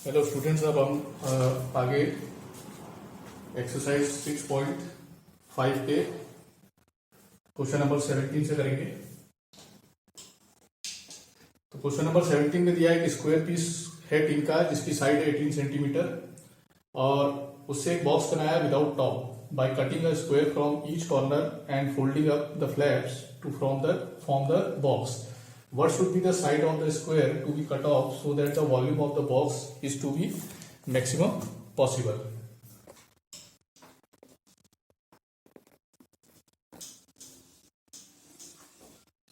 Hello students, अब हम आगे एक्सरसाइज 6.5 के क्वेश्चन नंबर 17 से करेंगे। तो क्वेश्चन नंबर 17 में दिया है कि स्क्वायर पीस है टीन का जिसकी साइड है 18 सेंटीमीटर और उससे एक बॉक्स बनाया without top by cutting a square from each corner and folding up the flaps to form the box. What should be the side of the square to be cut off so that the volume of the box is to be maximum possible?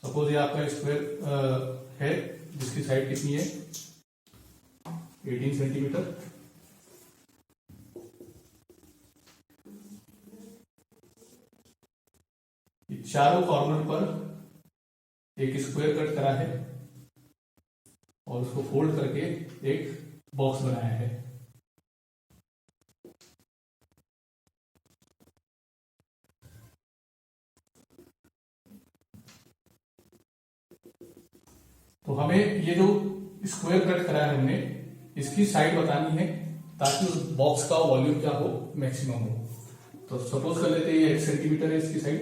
Suppose ये आपका square है जिसकी side कितनी है 18 centimetre. चारों corner पर एक square cut करा है और उसको फोल्ड करके एक बॉक्स बनाया है. तो हमें ये जो स्क्वायर कट करा है हमने इसकी साइड बतानी है ताकि उस बॉक्स का वॉल्यूम क्या हो, मैक्सिमम हो. तो सपोज कर लेते हैं ये 1 सेंटीमीटर है इसकी साइड.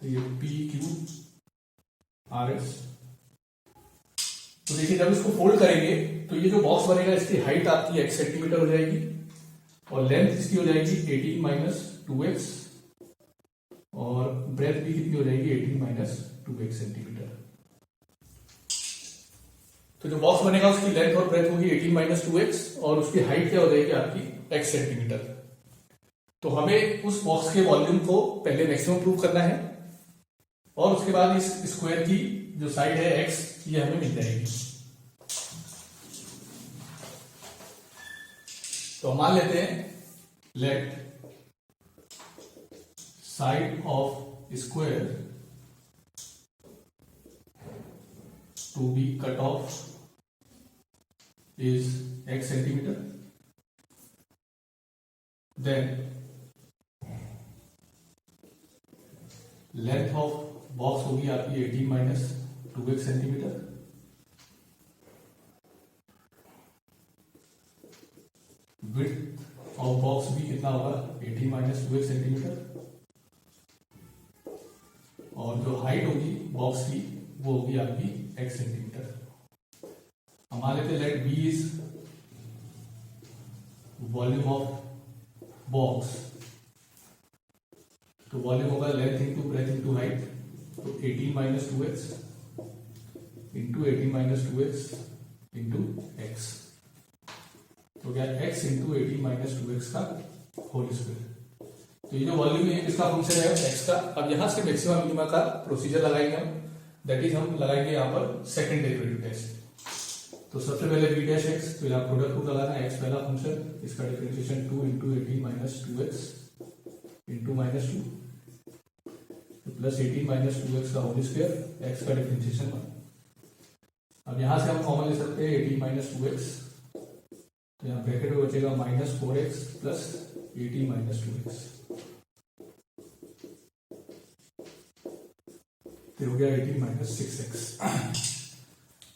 ये पी क्यू आर एस. तो देखिए जब इसको फोल्ड करेंगे तो ये जो बॉक्स बनेगा इसकी हाइट आपकी 1 सेंटीमीटर हो जाएगी और लेंथ इसकी हो जाएगी 18 माइनस 2x और ब्रेथ भी कितनी हो जाएगी 18 माइनस 2x सेंटीमीटर. तो जो बॉक्स बनेगा उसकी लेंथ और ब्रेथ होगी 18 माइनस 2x और उसकी हाइट क्या हो जाएगी आपकी x सेंटीमीटर. तो हमें उस बॉक्स के वॉल्यूम को पहले मैक्सिमम प्रूव करना है और उसके बाद इस स्क्वायर की जो साइड है x ये हमें मिल जाएगी. तो मान लेते हैं let side of square to be cut off is x centimetre. Then length of box होगी आपकी 18 minus 2x centimetre. Width of box भी कितना होगा 18 माइनस 2x सेंटीमीटर और जो हाइट होगी बॉक्स की वो होगी आपकी x सेंटीमीटर. हम मान लेते let B is volume of box. तो वॉल्यूम होगा length into breadth into height. तो 18 minus 2x into 18 minus 2x into x. तो क्या x इंटू 18 माइनस 2x का होल स्क्वायर. तो ये जो वॉल्यूम है इसका फंक्शन है x का. अब यहां से मैक्सिमम मिनिमा का प्रोसीजर लगाएंगे हम. दैट इज हम लगाएंगे यहां पर सेकंड डेरिवेटिव टेस्ट. तो सबसे पहले b डैश x. तो यहां प्रोडक्ट रूल लगाना है. x पहला फंक्शन, इसका differentiation 2 into 18 minus 2x into minus 2 plus 18 minus 2x का होल स्क्वायर, x का डिफरेंशिएशन 1. अब यहां से हम कॉमन ले सकते हैं 18 माइनस 2x. तो यहां ब्रैकेट में बचेगा minus 4x plus 18 minus 2x. तो हो गया 18 माइनस 6x.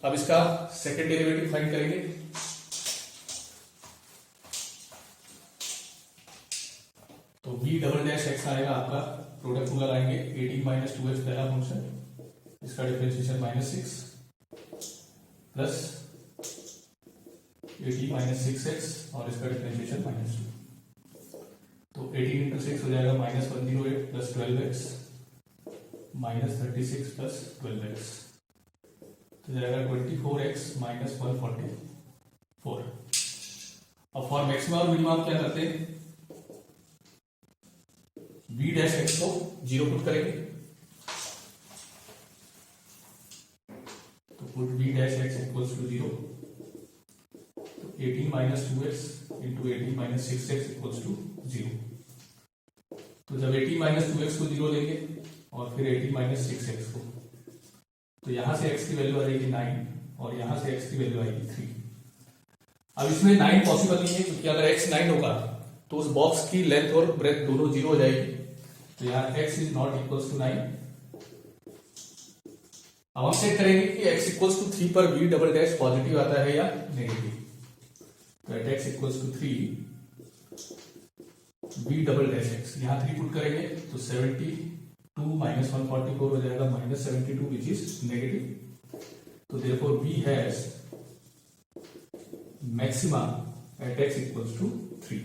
अब इसका सेकेंड डेरिवेटिव फाइंड करेंगे. तो b डबल डैश x आएगा आपका. प्रोडक्ट रूल लगाएंगे 18 माइनस 2x पहला फंक्शन, इसका differentiation minus 6 plus 18 minus 6x और इसका डिफरेंशिएशन माइनस 2. तो 18 इंटू 6 हो जाएगा minus 108 plus 12x minus 36 plus 12x. तो जाएगा 24x माइनस 144. अब फॉर मैक्सिमम और मिनिमम क्या करते हैं, b डैश x को 0 पुट करेंगे. तो put b dash x equals to 0. तो 18 minus 2x into 18 minus 6x equals to 0. तो जब 18 माइनस 2x को 0 लेंगे और फिर 18 माइनस 6x को, तो यहां से x की वैल्यू आ जाएगी 9 और यहां से x की वैल्यू आएगी 3. अब इसमें 9 पॉसिबल नहीं है क्योंकि अगर x 9 होगा तो उस बॉक्स की लेंथ और ब्रेथ दोनों 0 हो जाएगी. तो यहाँ x is not equals to 9। अब हम चेक करेंगे कि x इक्वल्स टू 3 पर v डबल डैश पॉजिटिव आता है या नेगेटिव। तो at x equals to 3 v double dash x, यहाँ 3 पुट करेंगे तो 72 माइनस 144 हो जाएगा माइनस 72 विच इज नेगेटिव। तो therefore v has maxima at x equals to 3।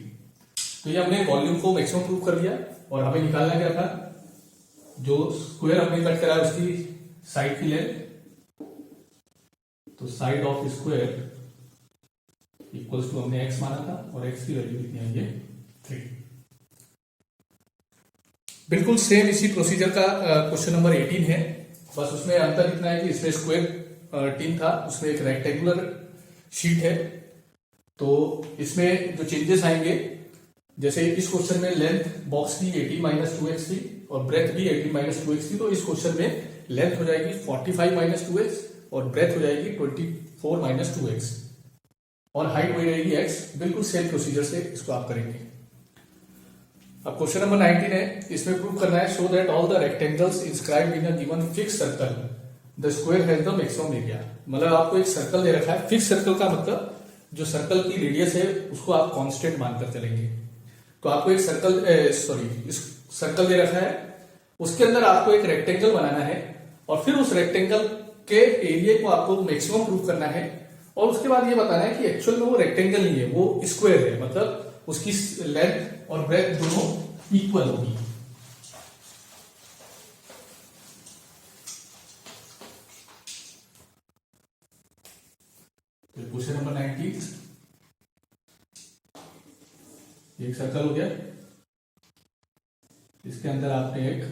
तो ये हमने वॉल्यूम को मैक्सिमम प्रूव कर दिया और हमें निकालना क्या था, जो स्क्वायर हमने कट करा उसकी साइड की लेंथ। तो side of square equals to हमने x माना था और x की वैल्यू कितनी है, ये 3। बिल्कुल सेम इसी प्रोसीजर का क्वेश्चन नंबर 18 है, बस उसमें अंतर इतना है कि इसमें स्क्वायर टीम था, उसमें एक रेक्टेंगुलर शीट है। तो इसमें जो चेंजेस आएंगे, जैसे इस क्वेश्चन में लेंथ बॉक्स की 18 माइनस 2x थी और ब्रेथ भी 18 माइनस 2x थी, तो इस क्वेश्चन में लेंथ हो जाएगी 45 माइनस 2x और ब्रेथ हो जाएगी 24 माइनस 2x और हाइट हो जाएगी x। बिल्कुल सेम प्रोसीजर से इसको आप करेंगे। अब क्वेश्चन नंबर 19 है, इसमें प्रूव करना है show that all the rectangles inscribed in a given fix circle the square has the maximum area. मतलब आपको एक सर्कल दे रखा है, फिक्स सर्कल का मतलब जो सर्कल की रेडियस है उसको आप कांस्टेंट मानकर चलेंगे। तो आपको एक सर्कल दे रखा है, उसके अंदर आपको एक रेक्टेंगल बनाना है और फिर उस रेक्टेंगल के एरिया को आपको मैक्सिमम प्रूव करना है और उसके बाद ये बताना है कि एक्चुअल में वो रेक्टेंगल नहीं है, वो स्क्वायर है, मतलब उसकी लेंथ और ब्रेथ दोनों इक्वल होगी। तो क्वेश्चन नंबर 19, एक सर्कल हो गया, इसके अंदर आपने एक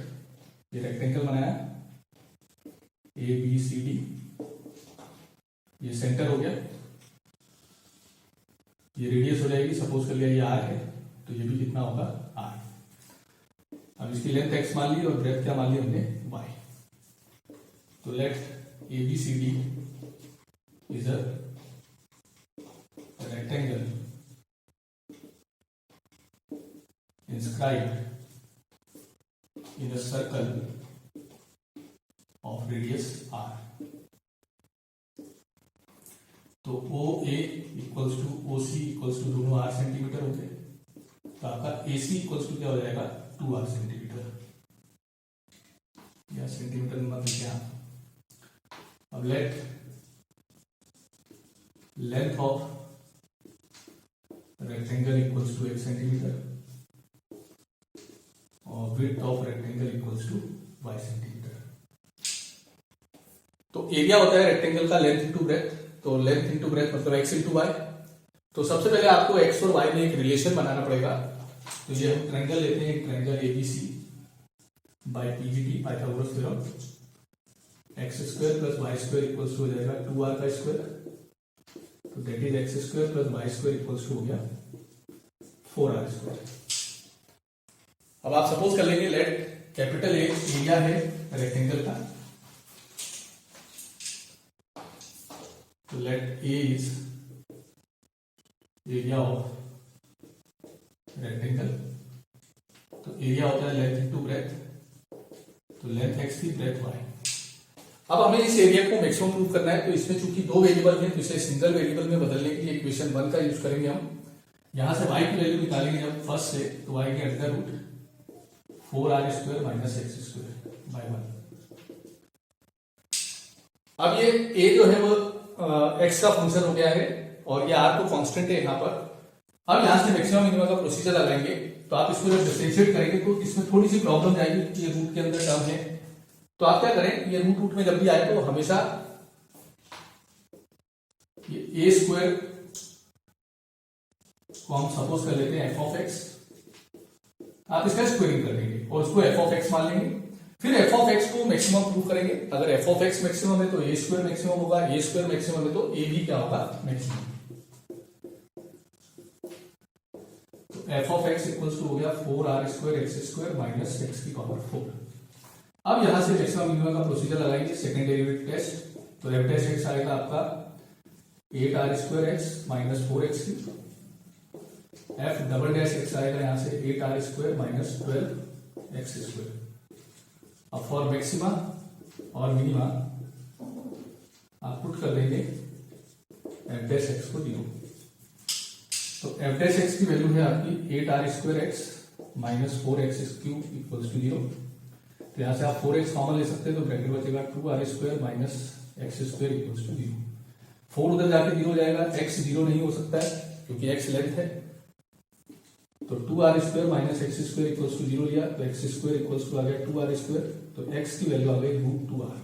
ये रेक्टेंगल बनाया ABCD, ये सेंटर हो गया, ये रेडियस हो जाएगी, सपोज कर लिया ये r है, तो ये भी कितना होगा r। अब इसकी लेंथ x मान ली और ब्रेथ क्या मान ली हमने y। तो let ABCD is a rectangle inscribed in a circle of radius r। तो OA equals to OC equals to दोनों r सेंटीमीटर होते हैं, तो आपका AC इक्वल्स टू क्या हो जाएगा 2r सेंटीमीटर, या सेंटीमीटर नंबर क्या। अब length of rectangle equals to 1 centimetre और width of rectangle equals to y centimetre. तो एरिया होता है रेक्टेंगल का लेंथ इंटू ब्रेथ, तो लेंथ इंटू ब्रेथ मतलब x इंटू वाई। तो सबसे पहले आपको x और y में एक रिलेशन बनाना पड़ेगा। तो ये हम ट्रायंगल लेते हैं, triangle ABC by PGT Pythagoras theorem, x square plus Y square equals to हो जाएगा 2r का स्क्वायर, तो that is x square plus Y square equals to हो गया 4r स्क्वायर। अब आप सपोज कर लेंगे लेट कैपिटल ए एरिया है रेक्टेंगल का, तो let A is area of rectangle. तो एरिया होता है लेंथ इनटू ब्रेथ, तो लेंथ x की ब्रेथ y। अब हमें इस एरिया को मैक्सिमम प्रूव करना है, तो इसमें चूंकि दो वेरिएबल हैं तो इसे सिंगल वेरिएबल में बदलने के लिए इक्वेशन 1 का यूज करेंगे हम। यहां से y की वैल्यू निकालेंगे जब फर्स्ट से, तो y के under root 4r square minus x square by 1। अब ये a जो है वो x का फंक्शन हो गया है और ये r तो कांस्टेंट है यहाँ पर। अब यहां से मैक्सिमम मिनिमम का प्रोसीजर लगाएंगे, तो आप इसको जब डिफरेंशिएट करेंगे तो इसमें थोड़ी सी प्रॉब्लम जाएगी कि ये रूट के अंदर टर्म है। तो आप क्या करें, ये रूट में जब भी आए तो हमेशा ये a स्क्वायर को हम सपोज कर लेते हैं f ऑफ x, आप इसका स्क्वायरिंग कर देंगे और उसको f ऑफ x मान लेंगे। फिर f ऑफ x को मैक्सिमम प्रूव करेंगे। अगर f ऑफ x मैक्सिमम है तो a स्क्वायर मैक्सिमम होगा, a स्क्वायर मैक्सिमम है तो a भी क्या होगा मैक्सिमम। तो f of x equals to हो गया 4r square x square minus x की पावर 4। अब यहां से मैक्सिमम मिनिमम का प्रोसीजर लगाएंगे, सेकंड डेरिवेटिव टेस्ट। तो लेफ्ट हैंड साइड आएगा आपका 8r square x minus 4x की, f डबल डैश x आएगा यहां से 8r square minus 12 X square. अब फॉर मैक्सिमा और मिनिमा आप पुट कर देंगे एफ डैश एक्स को 0। तो एफ डैश एक्स की वैल्यू है आपकी 8r² X minus 4x cube equals to 0। तो यहां से आप 4x कॉमन ले सकते हैं, तो ब्रैकेट बचेगा 2r² minus x square equals to 0। 4 उधर जाके 0 जाएगा, x 0 नहीं हो सकता है क्योंकि x लेंथ है। तो 2r² minus x square equals to 0 लिया, तो x स्क्वायर इक्वल्स टू आ गया 2r²। तो x की वैल्यू आ गई √2r।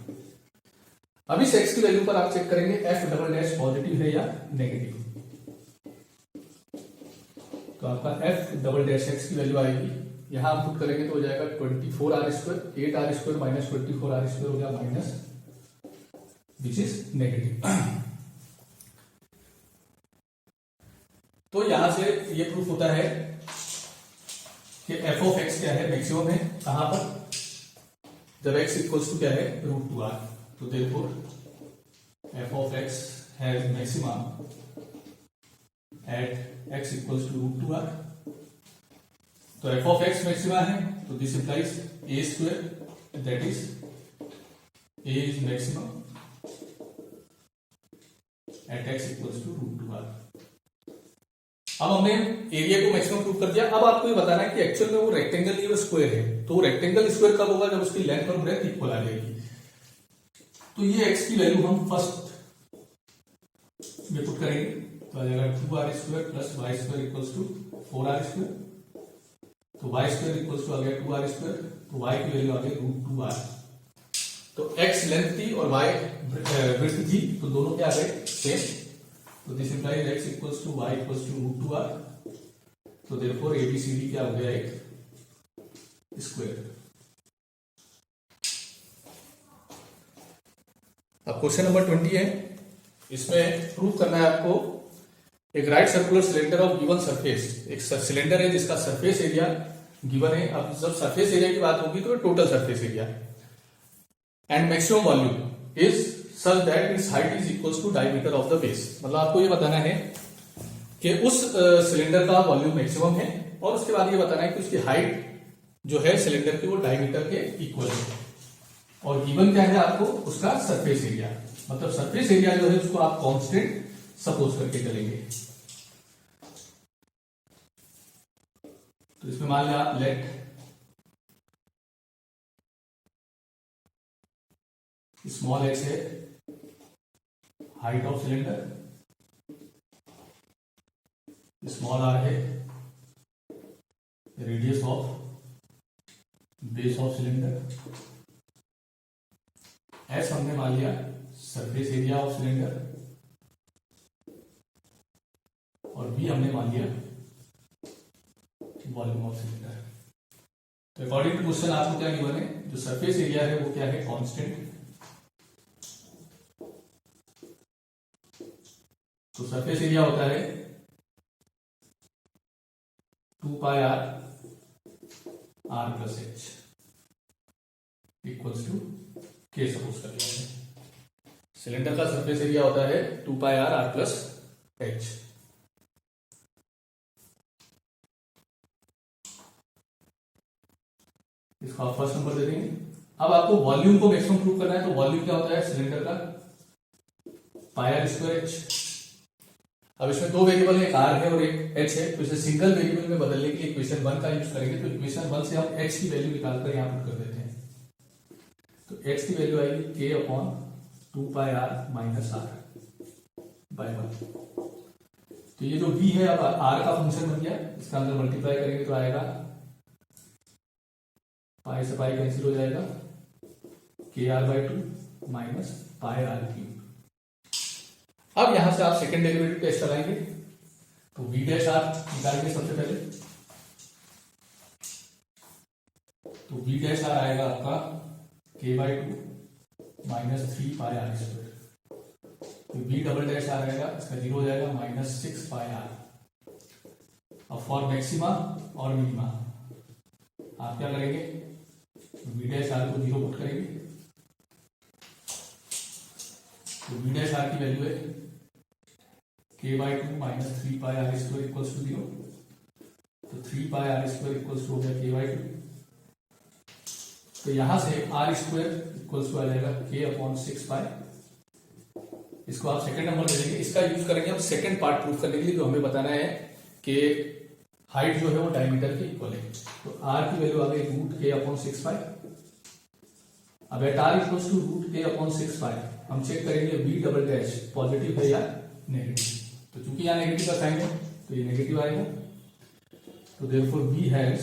अब इस x की वैल्यू पर आप चेक करेंगे f डबल डैश पॉजिटिव है या नेगेटिव। तो आपका f डबल डैश x की वैल्यू आएगी, यहां आप पुट करेंगे तो हो जाएगा 24r², 8r² माइनस 24r² हो गया माइनस, विच इज नेगेटिव। तो यहां से ये प्रूफ होता है कि f ऑफ x क्या है, मैक्सिमम है कहां पर, जब x इक्वल्स टू क्या है √2r। तो therefore f of x has maximum at x equals to √2r। तो f ऑफ x मैक्सिमा है, तो this implies a², that is a is maximum at x equals to √2r। अब हमने area को maximum prove कर दिया। अब आपको ये बताना है कि एक्चुअल में वो रेक्टेंगल नहीं, वो स्क्वायर है। तो रेक्टेंगल स्क्वायर कब होगा, जब उसकी लेंथ और ब्रेथ इक्वल आ जाएगी। तो ये x की वैल्यू हम फर्स्ट में पुट करेंगे, तो आ जाएगा 2r² plus y² equals to 4r²। तो y² इक्वल्स टू आ गया 2r², तो y की वैल्यू आ गई √2r। तो x लेंथ थी और y ब्रेथ थी, तो दोनों क्या आ गए सेम। तो this implies x equals to y equals to √2r। तो देयरफॉर ABCD क्या हो गया, एक स्क्वायर। अब क्वेश्चन नंबर 20 है, इसमें प्रूव करना है आपको एक right circular cylinder of given surface. एक सिलेंडर है जिसका सरफेस एरिया गिवन है। अब जब सरफेस एरिया की बात होगी तो total surface area, and maximum volume is such that its height is equals to diameter of the base. मतलब आपको ये बताना है कि उस सिलेंडर का वॉल्यूम मैक्सिमम है, और उसके बाद ये बताना है कि उसकी हाइट जो है सिलेंडर की वो डायमीटर के इक्वल है। और गिवन क्या है आपको, उसका सरफेस एरिया। मतलब सरफेस एरिया जो है उसको आप कांस्टेंट सपोज करके चलेंगे। तो इसमें मान लिया आप लेट स्मॉल h है height of cylinder, small r है radius of base of cylinder, s हमने मान लिया सरफेस एरिया ऑफ सिलेंडर, और b हमने मान लिया वॉल्यूम ऑफ सिलेंडर। तो अकॉर्डिंग टू क्वेश्चन आपको क्या गिवन है, जो सरफेस एरिया है वो क्या है, कांस्टेंट। तो सरफेस एरिया होता है 2πr r plus h equals to k suppose कर लिया है। सिलेंडर का सरफेस एरिया होता है 2πr r प्लस h। इसको आप फर्स्ट नंबर दे देंगे। अब आपको वॉल्यूम को मैक्सिमम प्रूव करना है, तो वॉल्यूम क्या होता है सिलेंडर का, πr² h। अब इसमें दो वेरिएबल है, एक r है और एक h है। तो इसे सिंगल वेरिएबल में बदलने के लिए इक्वेशन 1 का यूज करेंगे। तो इक्वेशन 1 से हम h की वैल्यू निकालकर यहां पुट कर देते हैं। तो h की वैल्यू आएगी k/2πr माइनस r बाय 1। तो ये जो v है अब r का फंक्शन बन गया, इसका अंदर मल्टीप्लाई करेंगे तो आएगा पाई से पाई कैंसिल हो जाएगा, kr/2 माइनस πr3। अब यहां से आप सेकंड डेरिवेटिव टेस्ट कराएंगे। तो v डैश r निकालेंगे सबसे पहले। तो v डैश r आएगा आपका k/2 माइनस 3πr²। तो v डबल डैश r आएगा, इसका 0 हो जाएगा माइनस 6πr। अब फॉर मैक्सिमा और मिनिमा आप क्या करेंगे, v डैश r को 0 पुट करेंगे। तो v डैश r की वैल्यू है k/2 minus 3πr² equals to 0। तो 3πr² इक्वल्स टू हो गया k/2 तो यहां से आर स्क्वायर इक्वल्स टू आ जाएगा k अपॉन 6 पाई। इसको आप सेकंड नंबर ले लेंगे, इसका यूज करेंगे हम सेकंड पार्ट प्रूफ करने के लिए, जो हमें बताना है कि हाइट जो है वो डायमीटर के इक्वल है। तो आर की वैल्यू आ गई रूट के अपॉन 6 पाई। अब at R equals to root के अपॉन 6 पाई हम चेक करेंगे बी डबल डैश पॉजिटिव है या नेगेटिव। तो चूंकि यहाँ नेगेटिव का साइन है तो ये नेगेटिव आएगा। तो therefore B has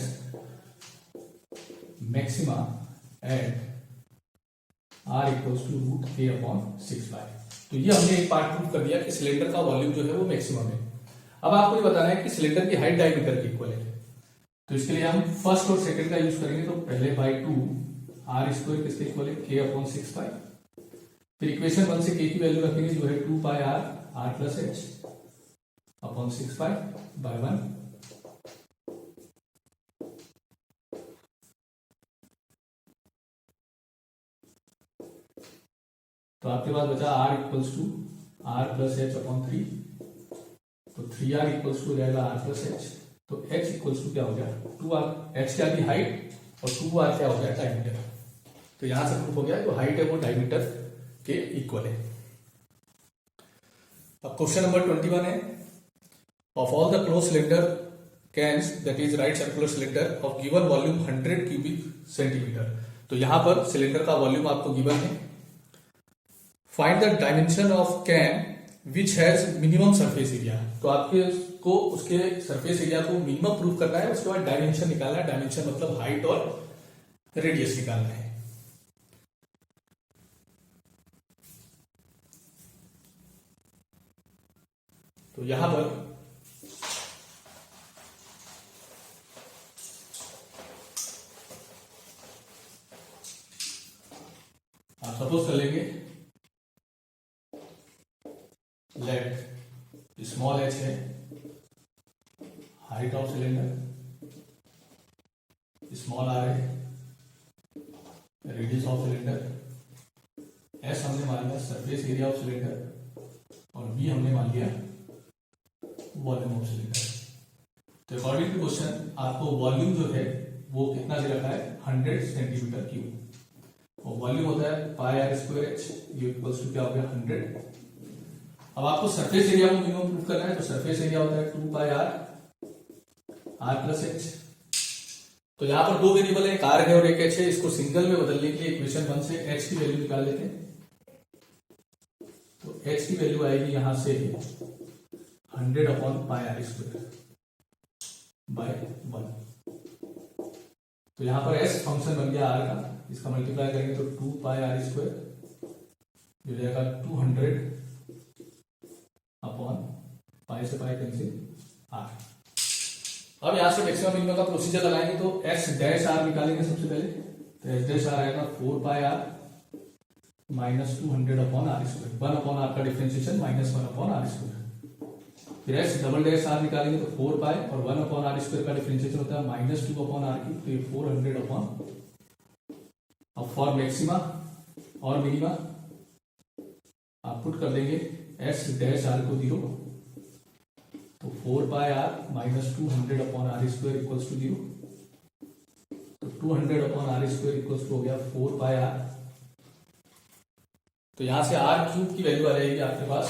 maxima at R equals to root के अपॉन 6 पाई। तो ये हमने एक पार्ट प्रूव कर दिया कि सिलेंडर का वॉल्यूम जो है वो मैक्सिमम है। अब आपको ये बताना है कि सिलेंडर की हाइट डायमीटर के इक्वल है। तो इसके लिए हम फर्स्ट और सेकंड का यूज करेंगे। तो पहले बाई 2 आर स्क्वायर किसके इक्वल है के अपॉन 6 पाई। फिर इक्वेशन 1 से के की वैल्यू रखेंगे जो है 2 pi R plus H upon 6 pi by 1। तो आपके पास बचा r equals to R plus H upon 3। तो 3r इक्वल्स टू हो जाएगा r प्लस एच। तो h इक्वल्स टू क्या हो गया 2r। h क्या थी हाइट और 2r क्या हो गया डायमीटर। तो यहां से प्रूफ हो गया जो हाइट है वो डायमीटर के इक्वल है। अब क्वेश्चन नंबर 21 है of all the close cylinder cans that is right circular cylinder of given volume 100 cubic centimetre. तो यहां पर सिलेंडर का वॉल्यूम आपको गिवन है। Find the dimension of can which has minimum surface area. तो आपके को उसके सरफेस एरिया को मिनिमम प्रूव करना है, उसके बाद डायमेंशन निकालना है। डायमेंशन मतलब हाइट और रेडियस निकालना है। तो यहां पर आप सपोज कर लेंगे लेट स्मॉल h है height of cylinder, small r है रेडियस ऑफ सिलेंडर, s हमने मान लिया सरफेस एरिया ऑफ सिलेंडर और b हमने मान लिया वॉल्यूम ऑफ सिलेंडर। तो अकॉर्डिंग टू क्वेश्चन आपको वॉल्यूम जो है वो कितना दे रखा है 100 सेंटीमीटर क्यूब और वॉल्यूम होता है pi R square H equals to क्या हो गया 100। अब आपको सरफेस एरिया को मिनिमम प्रूफ करना है। तो सरफेस एरिया होता है 2 पाई आर प्लस एच। तो यहां पर दो वेरिएबल है, एक आर है और एक एच है। इसको सिंगल में बदलने के लिए इक्वेशन 1 से एच की वैल्यू निकाल लेते हैं। तो एच की वैल्यू आएगी यहां से 100 upon pi R square by 1। तो यहां पर एस फंक्शन बन गया आर का, इसका मल्टीप्लाई करेंगे तो 2 पाई आर स्क्वायर हो जाएगा 200 अपॉन पाई से पाई कैंसिल आर। अब यहां से मैक्सिमम मिनिमम का प्रोसीजर लगाएंगे। तो एस डैश आर निकालेंगे सबसे पहले। तो एस डैश आर आएगा 4 pi R minus 200 upon R square. 1 upon R का differentiation minus 1 upon R square. फिर एस डबल डैश आर निकालेंगे तो 4 पाई और 1 अपॉन आर स्क्वायर का डिफरेंशिएशन होता है माइनस 2 अपॉन आर की। तो ये 400 अपॉन। अब फॉर मैक्सिमा और मिनिमा आप पुट कर देंगे एस डैश आर को 0। तो 4 pi R minus 200 upon R square equals to 0। तो 200 upon R square equals to हो गया 4 पाई आर। तो यहां से आर क्यूब की वैल्यू आ जाएगी आपके पास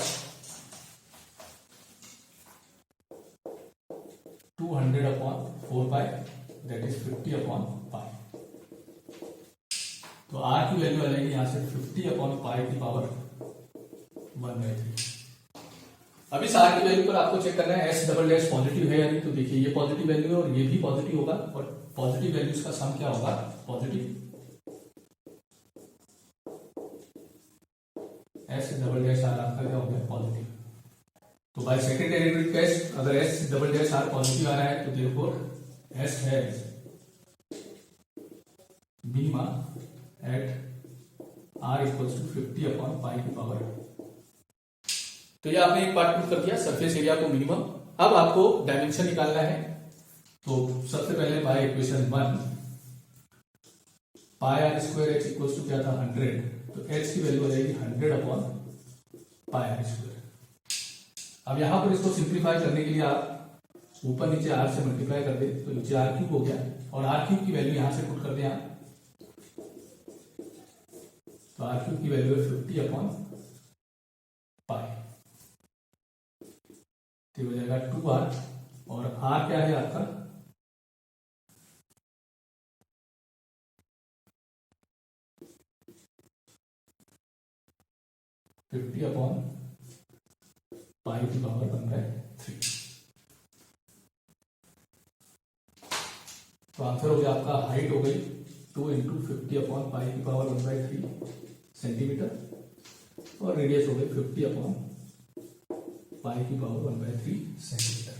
200 upon 4 pi that is 50 upon pi. तो आर की वैल्यू आ जाएगी यहां से 50 अपॉन पाई की पावर 1/3। अब इस आर की वैल्यू पर आपको चेक करना है एस डबल डैश पॉजिटिव है या नहीं। तो देखिए ये पॉजिटिव वैल्यू है और ये भी पॉजिटिव होगा और पॉजिटिव वैल्यूज का सम क्या होगा positive. S double dash R आपका क्या हो गया पॉजिटिव। तो बाय सेकंड डेरिवेटिव टेस्ट अगर S double dash R positive आ रहा है तो therefore S has minima at R equals to 50 upon pi की पावर। तो ये आपने एक पार्ट प्रूव कर दिया सरफेस एरिया को मिनिमम। अब आपको डायमेंशन निकालना है। तो सबसे पहले by equation 1 pi R square H equals to क्या था 100। तो एच की वैल्यू आ जाएगी 100 अपॉन पाई आर स्क्वायर। अब यहां पर इसको सिंप्लीफाई करने के लिए आप ऊपर नीचे आर से मल्टीप्लाई कर दे तो नीचे आर क्यूब हो गया और आर क्यूब की वैल्यू यहां से पुट कर दे आप तो आर क्यूब की वैल्यू है 50/पाई, तो हो जाएगा 2r, और r क्या है आपका 50/पाई की पावर 1/3। तो आंसर हो गया आपका, हाइट हो गई 2 × 50/पाई की पावर 1/3 सेंटीमीटर, और रेडियस हो गई 50/पाई की पावर 1/3 सेंटीमीटर।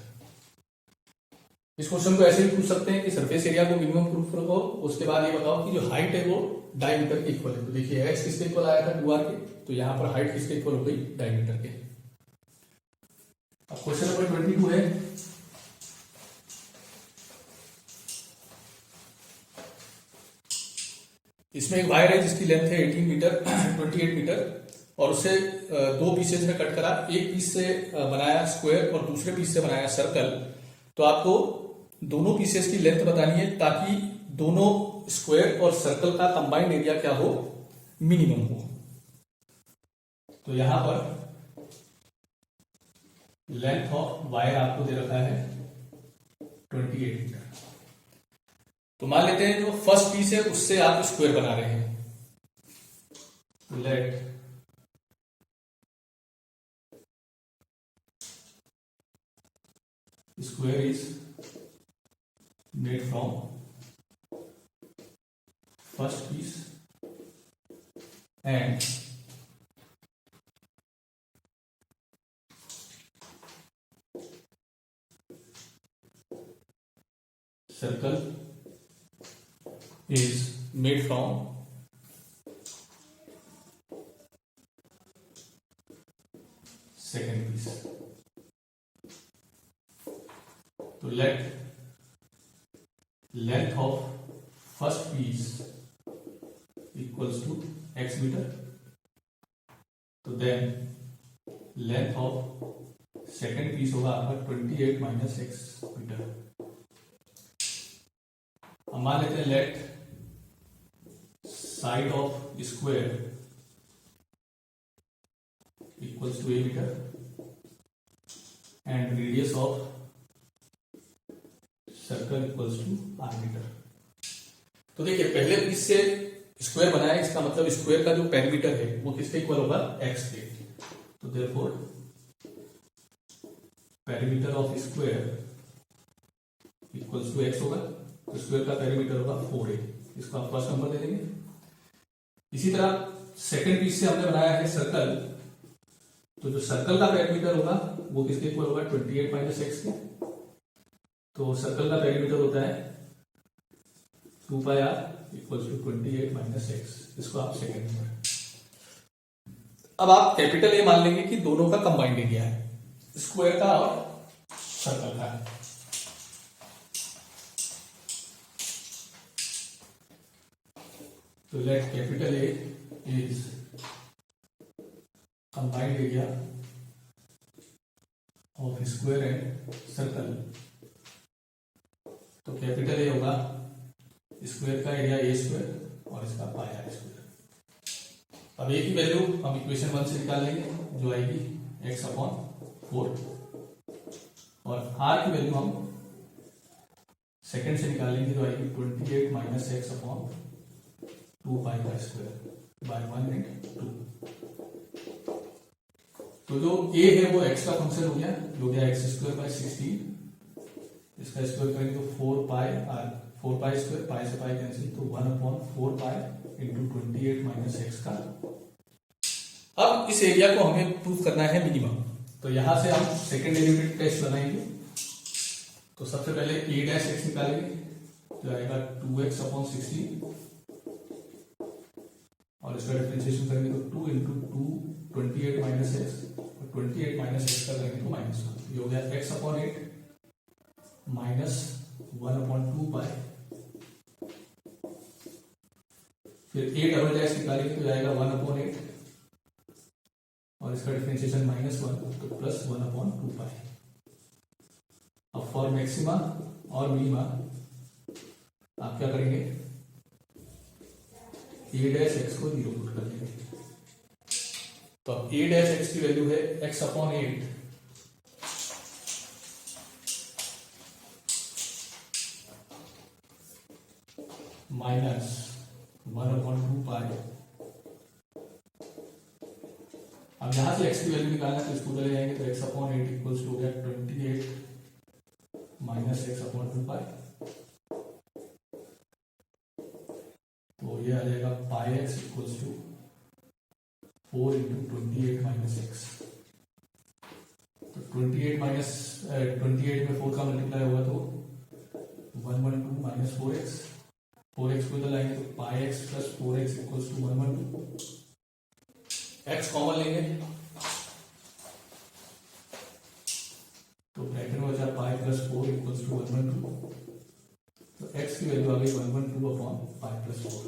इस क्वेश्चन को ऐसे भी पूछ सकते हैं कि सरफेस एरिया को मिनिमम प्रूफ करो, उसके बाद ये बताओ कि जो हाइट है वो डायमीटर के इक्वल है। तो देखिए एक्स किसके इक्वल आया था 2r के, तो यहां पर हाइट किसके इक्वल हो गई डायमीटर के। अब क्वेश्चन नंबर 22 है, इसमें एक वायर है जिसकी लेंथ है 18 मीटर 28 मीटर, और उसे दो पीसेज में कट करा, एक पीस से बनाया स्क्वायर और दूसरे पीस से बनाया सर्कल। तो आपको दोनों पीसेस की लेंथ बतानी है ताकि दोनों स्क्वायर और सर्कल का कंबाइंड एरिया क्या हो, मिनिमम हो। तो यहां पर लेंथ ऑफ वायर आपको दे रखा है 28 मीटर। तो मान लेते हैं जो फर्स्ट पीस है उससे आप स्क्वायर बना रहे हैं, तो let square is made from first piece and circle is made from second piece. तो let length of first piece equals to x meter, तो then length of second piece होगा आपका 28 - x मीटर। अब मान लेते हैं let side of square equals to a metre and radius of circle equals to r metre. तो देखिए पहले पीस से स्क्वायर बनाया, इसका मतलब स्क्वायर का जो पेरीमीटर है वो किसके इक्वल होगा, x के। तो therefore perimeter of square equals to x होगा, तो स्क्वायर का पेरीमीटर होगा 4a, इसको आप फर्स्ट नंबर दे देंगे। इसी तरह सेकंड पीस से हमने बनाया है सर्कल, तो जो सर्कल का पेरीमीटर होगा वो किसके इक्वल होगा 28 - x के। तो सर्कल का पेरीमीटर होता है 2πr इक्वल्स टू 28 - x, इसको आप सेकंड नंबर। अब आप कैपिटल ए मान लेंगे कि दोनों का कंबाइंड एरिया है, स्क्वायर का और सर्कल का। तो late capital A is combined area of square and circle. तो कैपिटल ए होगा स्क्वायर का एरिया ए स्क्वायर और इसका पाई आर स्क्वायर। अब ए की वैल्यू हम इक्वेशन 1 से निकाल लेंगे जो आएगी x/4, और आर की वैल्यू हम सेकंड से निकाल लेंगे जो आएगी 28 - x/2π² by 1 × 2। तो जो a है वो x का फंक्शन हो गया, जो गया x² by 16, इसका स्क्वायर करेंगे तो 4π² पाई से पाई कैंसिल, तो 1/4π × 28 - x का। अब इस एरिया को हमें प्रूफ करना है मिनिमम, तो यहां से हम सेकंड डेरिवेटिव टेस्ट बनाएंगे। तो सबसे पहले a' निकालेंगे, तो आएगा 2x/16, और इसका डिफरेंशिएशन करेंगे तो 2 × 2 28 - x, और 28 - x का करेंगे तो -1, ये हो गया x/8 -1/2π। फिर a" निकालेंगे तो जाएगा 1/8, और इसका डिफरेंशिएशन -1 तो +1/2π। अब फॉर मैक्सिमा और मिनिमा आप क्या करेंगे, ए डैश एक्स को 0 पुट कर देंगे। तो अब ए डैश एक्स की वैल्यू है एक्स अपॉन 8 माइनस 1/2 पाई। अब यहां से एक्स की वैल्यू निकालना है तो इसको चले जाएंगे, तो एक्स अपॉन 8 इक्वल्स टू हो गया 28 माइनस एक्स अपॉन 2 पाई। तो ये आ जाएगा pi x equals to 4 into 28 minus x. तो 28 माइनस 28 में 4 का मल्टीप्लाई होगा तो 112 माइनस 4x। 4x को इधर लाएंगे तो pi x plus 4x equals to 112। x common लेंगे तो ब्रैकेट में बचा पाई प्लस 4 इक्वल्स टू 112। तो x की वैल्यू आ गई 112 अपॉन पाई प्लस 4।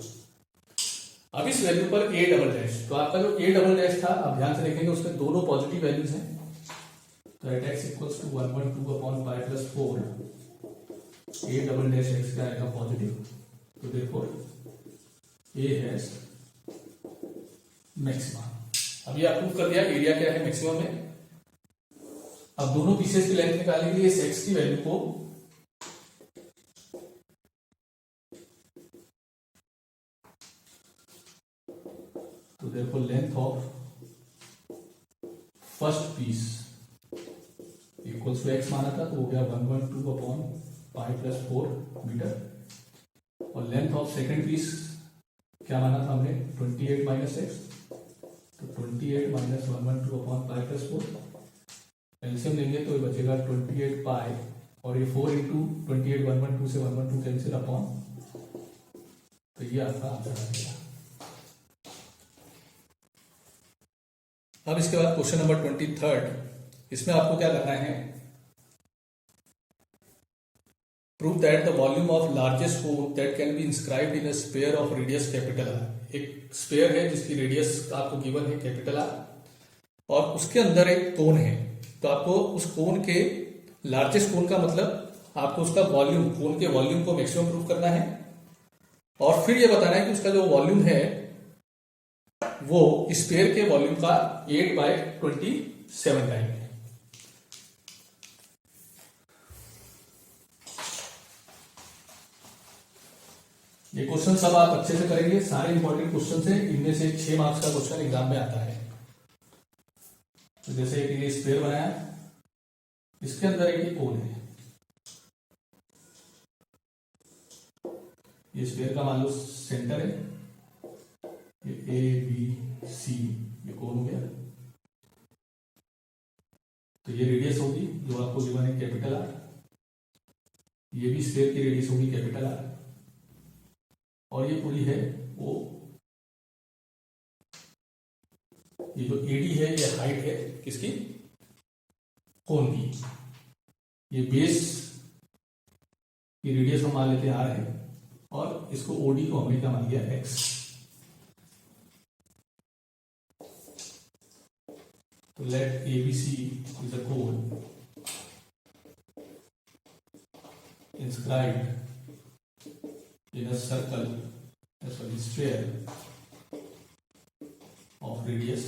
अब इस वैल्यू पर a डबल डैश, तो आपका जो a डबल डैश था आप ध्यान से देखेंगे उसके दोनों पॉजिटिव वैल्यूज हैं। तो at x equals to 112 upon pi plus 4 a double dash x का आएगा पॉजिटिव। तो देखो a हैज मैक्सिमम। अब ये अप्रूव कर दिया एरिया क्या है मैक्सिमम में। अब दोनों पीसेस की लेंथ निकालने के लिए इस x की वैल्यू को तो देखो length of first piece equals to x माना था तो हो गया 112 अपॉन पाई प्लस 4 मीटर। और लेंथ ऑफ सेकेंड पीस क्या माना था हमने 28 माइनस एक्स। तो 28 minus 112 upon pi plus 4 LCM लेंगे तो ये बचेगा 28 पाई और ये 4 इंटू 28 112 से 112 कैंसिल अपॉन। तो ये आपका आंसर आ गया। अब इसके बाद क्वेश्चन नंबर 23, इसमें आपको क्या करना है, prove that the volume of largest cone that can be inscribed in a sphere of radius capital R. एक स्फीयर है जिसकी रेडियस आपको गिवन है कैपिटल आर और उसके अंदर एक कोन है। तो आपको उस कोन के लार्जेस्ट कोन का मतलब आपको उसका वॉल्यूम, कोन के वॉल्यूम को मैक्सिमम प्रूव करना है और फिर यह बताना है कि उसका जो वॉल्यूम है वो स्फीयर के वॉल्यूम का 8/27 टाइम है। ये क्वेश्चन सब आप अच्छे से करेंगे, सारे इंपॉर्टेंट क्वेश्चन है। इनमें से 6 मार्क्स का क्वेश्चन एग्जाम में आता है। तो जैसे कि ये स्फीयर बनाया, इसके अंदर एक कोन है, ये स्फीयर का मान लो सेंटर है, ये ए बी सी ये कोन हो गया। तो ये रेडियस होगी जो आपको गिवन है कैपिटल आर, ये भी स्फीयर की रेडियस होगी कैपिटल आर और ये पूरी है वो, ये जो एडी है ये हाइट है किसकी, कोन की। ये बेस की रेडियस हम मान लेते हैं आर है और इसको ओडी को हमने क्या मान लिया एक्स। तो late ABC is a cone inscribed in a circle, sorry, sphere of radius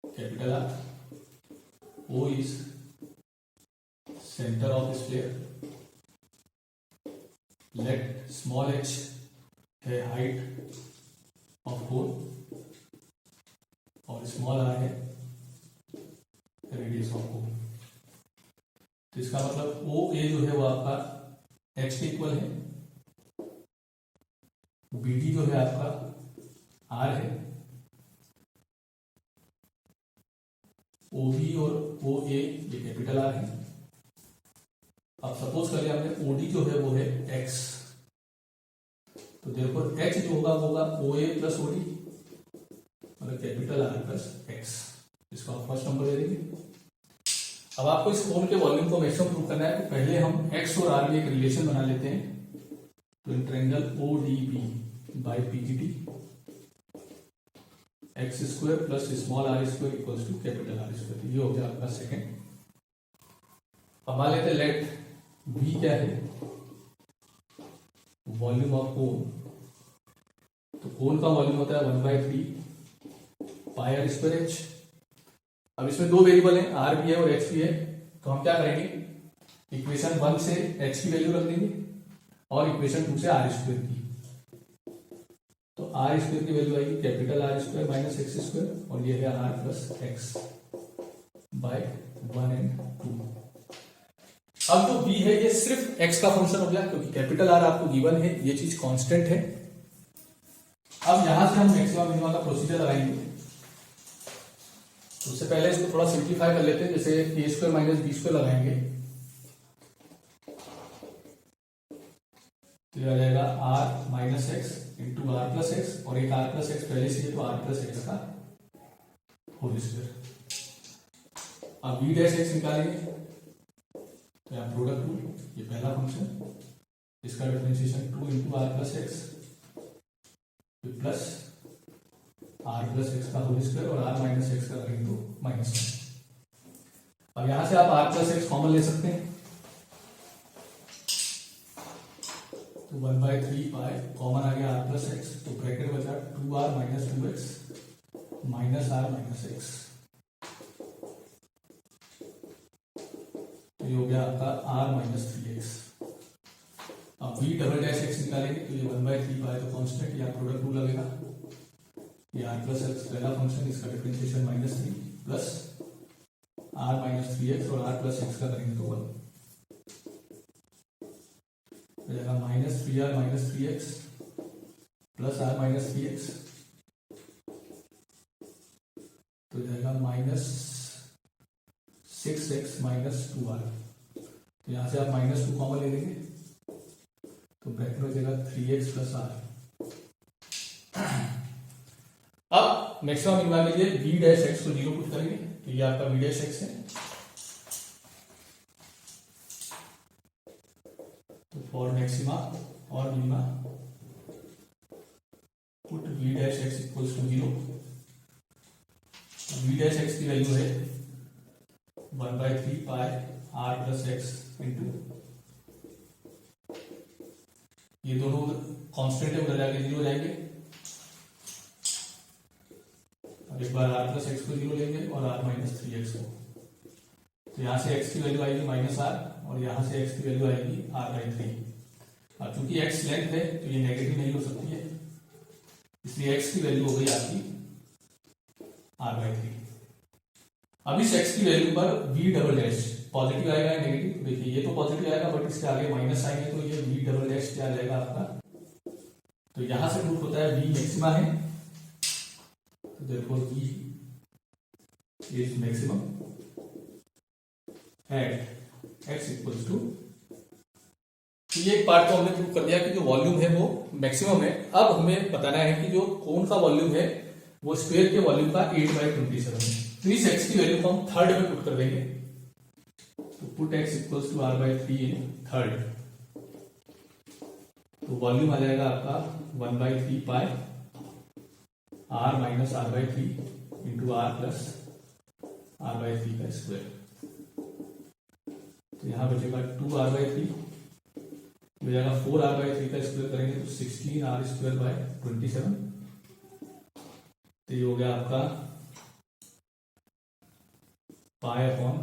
capital R. O is center of the sphere. Let small h है height of cone और स्मॉल आर है radius of कोन। तो इसका मतलब ओ ए जो है वो आपका एक्स के इक्वल है, बी डी जो है आपका आर है, ओ बी और ओ ए ये कैपिटल आर है। अब सपोज करिए हमने ओ डी जो है वो है एक्स, तो देखो एच जो होगा वो होगा ओ ए प्लस ओ डी मतलब कैपिटल आर प्लस एक्स। इसको आप फर्स्ट नंबर दे देंगे। अब आपको इस कोन के वॉल्यूम को मैक्सिमम प्रूव करना है, तो पहले हम एक्स और आर में एक रिलेशन बना लेते हैं। तो in triangle O D B by P G D X square plus small R square equals to capital R square. ये हो गया आपका सेकेंड। अब मान लेते लेट बी क्या है, वॉल्यूम ऑफ कोन तो कोन का वॉल्यूम होता है 1/3 पाई आर स्क्वायर एच। अब इसमें दो वेरिएबल है, आर भी है और एच भी है, तो हम क्या करेंगे, इक्वेशन 1 से एच की वैल्यू रख देंगे और इक्वेशन 2 से आर स्क्वायर की। तो आर स्क्वायर की वैल्यू आएगी capital R square minus X square, और ये है R plus X by 1 and 2। अब जो b है ये सिर्फ x का फंक्शन हो गया, क्योंकि कैपिटल आर आपको गिवन है, ये चीज कांस्टेंट है। अब यहां से हम मैक्सिमा मिनिमा का प्रोसीजर लगाएंगे। तो उससे पहले इसको थोड़ा सिंप्लीफाई कर लेते हैं, जैसे A square minus B square लगाएंगे तो यह आ जाएगा R minus X into R plus X, और एक आर प्लस एक्स पहले से है तो आर प्लस एक्स का होल स्क्वायर। अब बी डैश एक्स निकालेंगे तो यहाँ प्रोडक्ट टू, ये पहला फंक्शन, इसका differentiation 2 into R plus X plus R plus X का होल स्क्वायर, और आर माइनस एक्स का करेंगे तो माइनस। अब यहां से आप आर प्लस एक्स कॉमन ले सकते हैं, तो 1/3 पाई कॉमन आ गया आर प्लस एक्स, तो ब्रैकेट बचा 2r minus 2x minus R minus x, तो ये हो गया आपका r माइनस 3x। अब v डबल डैश x निकालेंगे तो ये 1/3 पाई तो कांस्टेंट, या प्रोडक्ट रूल लगेगा, ये r प्लस एक्स पहला फंक्शन, इसका differentiation -3 plus r minus 3x, और r प्लस एक्स का करेंगे तो 1 हो जाएगा -3r minus 3x plus r minus 3x, तो हो जाएगा -6x माइनस 2r। तो यहां से आप -2 कॉमन ले लेंगे तो ब्रैकेट में हो जाएगा 3x प्लस r। अब मैक्सिमम मिनिमा के लिए v डैश x को 0 पुट करेंगे, तो ये आपका v डैश x है। तो फॉर मैक्सिमा और minima put v dash x equals to 0। v dash x की वैल्यू है 1/3 pi r plus X into, ये दोनों कांस्टेंट है, उधर जाके 0 हो जाएंगे। अब एक बार r प्लस एक्स को 0 लेंगे और r माइनस 3x को, तो यहां से x की वैल्यू आएगी -r, और यहां से x की वैल्यू आएगी r/3। अब चूंकि x लेंथ है तो ये नेगेटिव नहीं हो सकती है, इसलिए x की वैल्यू हो गई आपकी r/3। अब इस x की वैल्यू पर v डबल डैश पॉजिटिव आएगा या नेगेटिव, देखिए ये तो पॉजिटिव आएगा, बट इसके आगे माइनस आएंगे तो ये v डबल डैश क्या आ जाएगा आपका, तो यहां से प्रूफ होता है v मैक्सिमा है, तो therefore v is maximum at x equals to. तो ये एक पार्ट को हमने प्रूव कर दिया कि जो वॉल्यूम है वो मैक्सिमम है। अब हमें बताना है कि जो कोन का वॉल्यूम है वो स्क्वायर के वॉल्यूम का 8/27 है। तो इस x की वैल्यू को हम थर्ड में पुट कर देंगे, तो put x equals to r/3 in third, तो वॉल्यूम आ जाएगा आपका 1/3 pi r minus r/3 into r plus r/3 का स्क्वायर। तो यहां बचेगा 2r/3, हो जाएगा 4r/3 का स्क्वायर करेंगे तो 16r²/27, तो ये हो गया आपका पाई अपॉन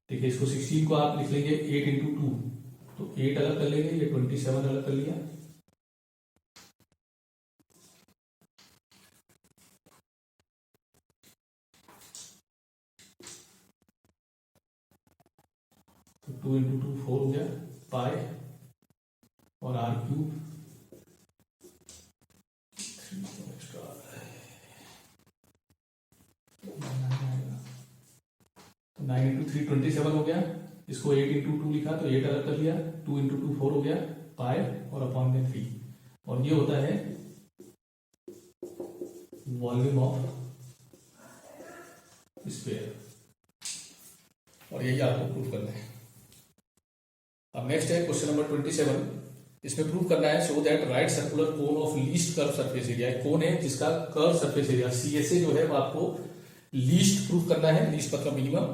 देखिए, इसको 16 को आप लिख लेंगे 8 इंटू 2, तो 8 अलग कर लेंगे, ये 27 अलग कर लिया, तो 2 इंटू 2 4 हो गया पाई, और r क्यूब 9 इंटू 3 27 हो गया, इसको 8 इंटू 2 लिखा तो 8 अलग कर लिया, 2 इंटू 2 4 हो गया पाई, और अपॉन में 3, और ये होता है वॉल्यूम ऑफ स्फीयर, और यही आपको प्रूफ करना है। अब नेक्स्ट है क्वेश्चन नंबर 27। इसमें प्रूव करना है show that right circular cone of least curve surface area, cone है जिसका कर्व सरफेस एरिया CSA जो है वो आपको लीस्ट प्रूव करना है, लीस्ट मतलब मिनिमम,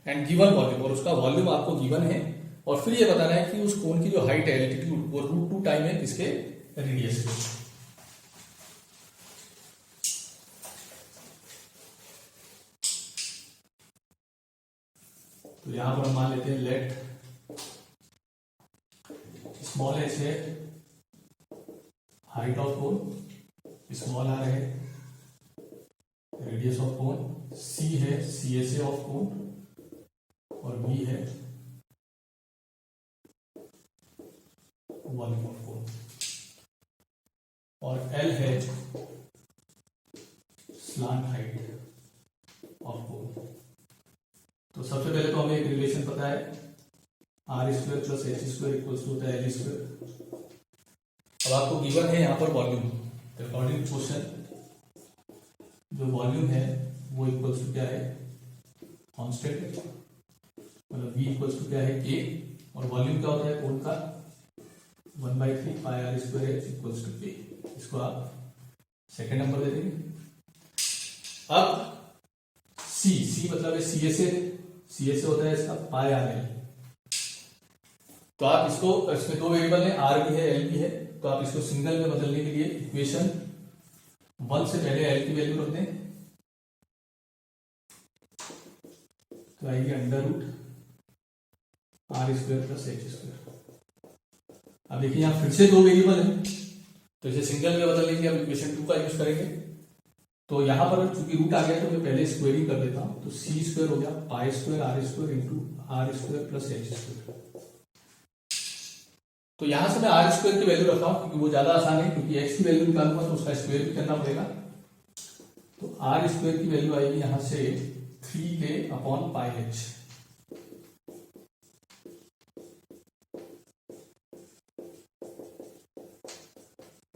एंड गिवन वॉल्यूम, और उसका वॉल्यूम आपको गिवन है, और फिर ये बताना है कि उस कोन की जो हाइट है एल्टीट्यूड वो √2 टाइम है इसके रेडियस के। तो यहां पर हम मान लेते हैं लेट स्मॉल एच है height of cone, small R है रेडियस ऑफ कोन, सी है CSA ऑफ कोन, और बी है वॉल्यूम ऑफ कोन, और एल है स्लांट हाइट ऑफ कोन। तो सबसे पहले तो हमें एक रिलेशन पता है R² plus H² equals to होता है L²। अब आपको गिवन है यहाँ पर वॉल्यूम, तो अकॉर्डिंग टू क्वेश्चन जो वॉल्यूम है वो इक्वल्स टू क्या है कांस्टेंट, मतलब V इक्वल्स टू क्या है K, और वॉल्यूम क्या होता है कोन का 1/3 पाई R² इक्वल्स टू K। इसको आप सेकेंड नंबर दे देंगे। अब C मतलब है CSA होता है इसका पाई RL। तो आप इसको, इसमें दो वेरिएबल है R भी है L भी है, तो आप इसको सिंगल में बदलने के लिए इक्वेशन 1 से पहले L की वैल्यू रख दें, तो आएगी √R² प्लस H²। अब देखिए यहां फिर से दो वेरिएबल है, तो इसे सिंगल में बदलने के लिए हम इक्वेशन 2 का यूज करेंगे। तो यहां पर चूंकि रूट आ गया तो मैं पहले स्क्वेयरिंग कर देता हूं, तो C² हो गया π² R² into R² plus H²। तो यहां से मैं R² की वैल्यू रखा हूं क्योंकि वो ज्यादा आसान है, क्योंकि x की वैल्यू निकालूंगा तो उसका स्क्वायर भी करना पड़ेगा। तो R² की वैल्यू आएगी यहां से 3K/πh,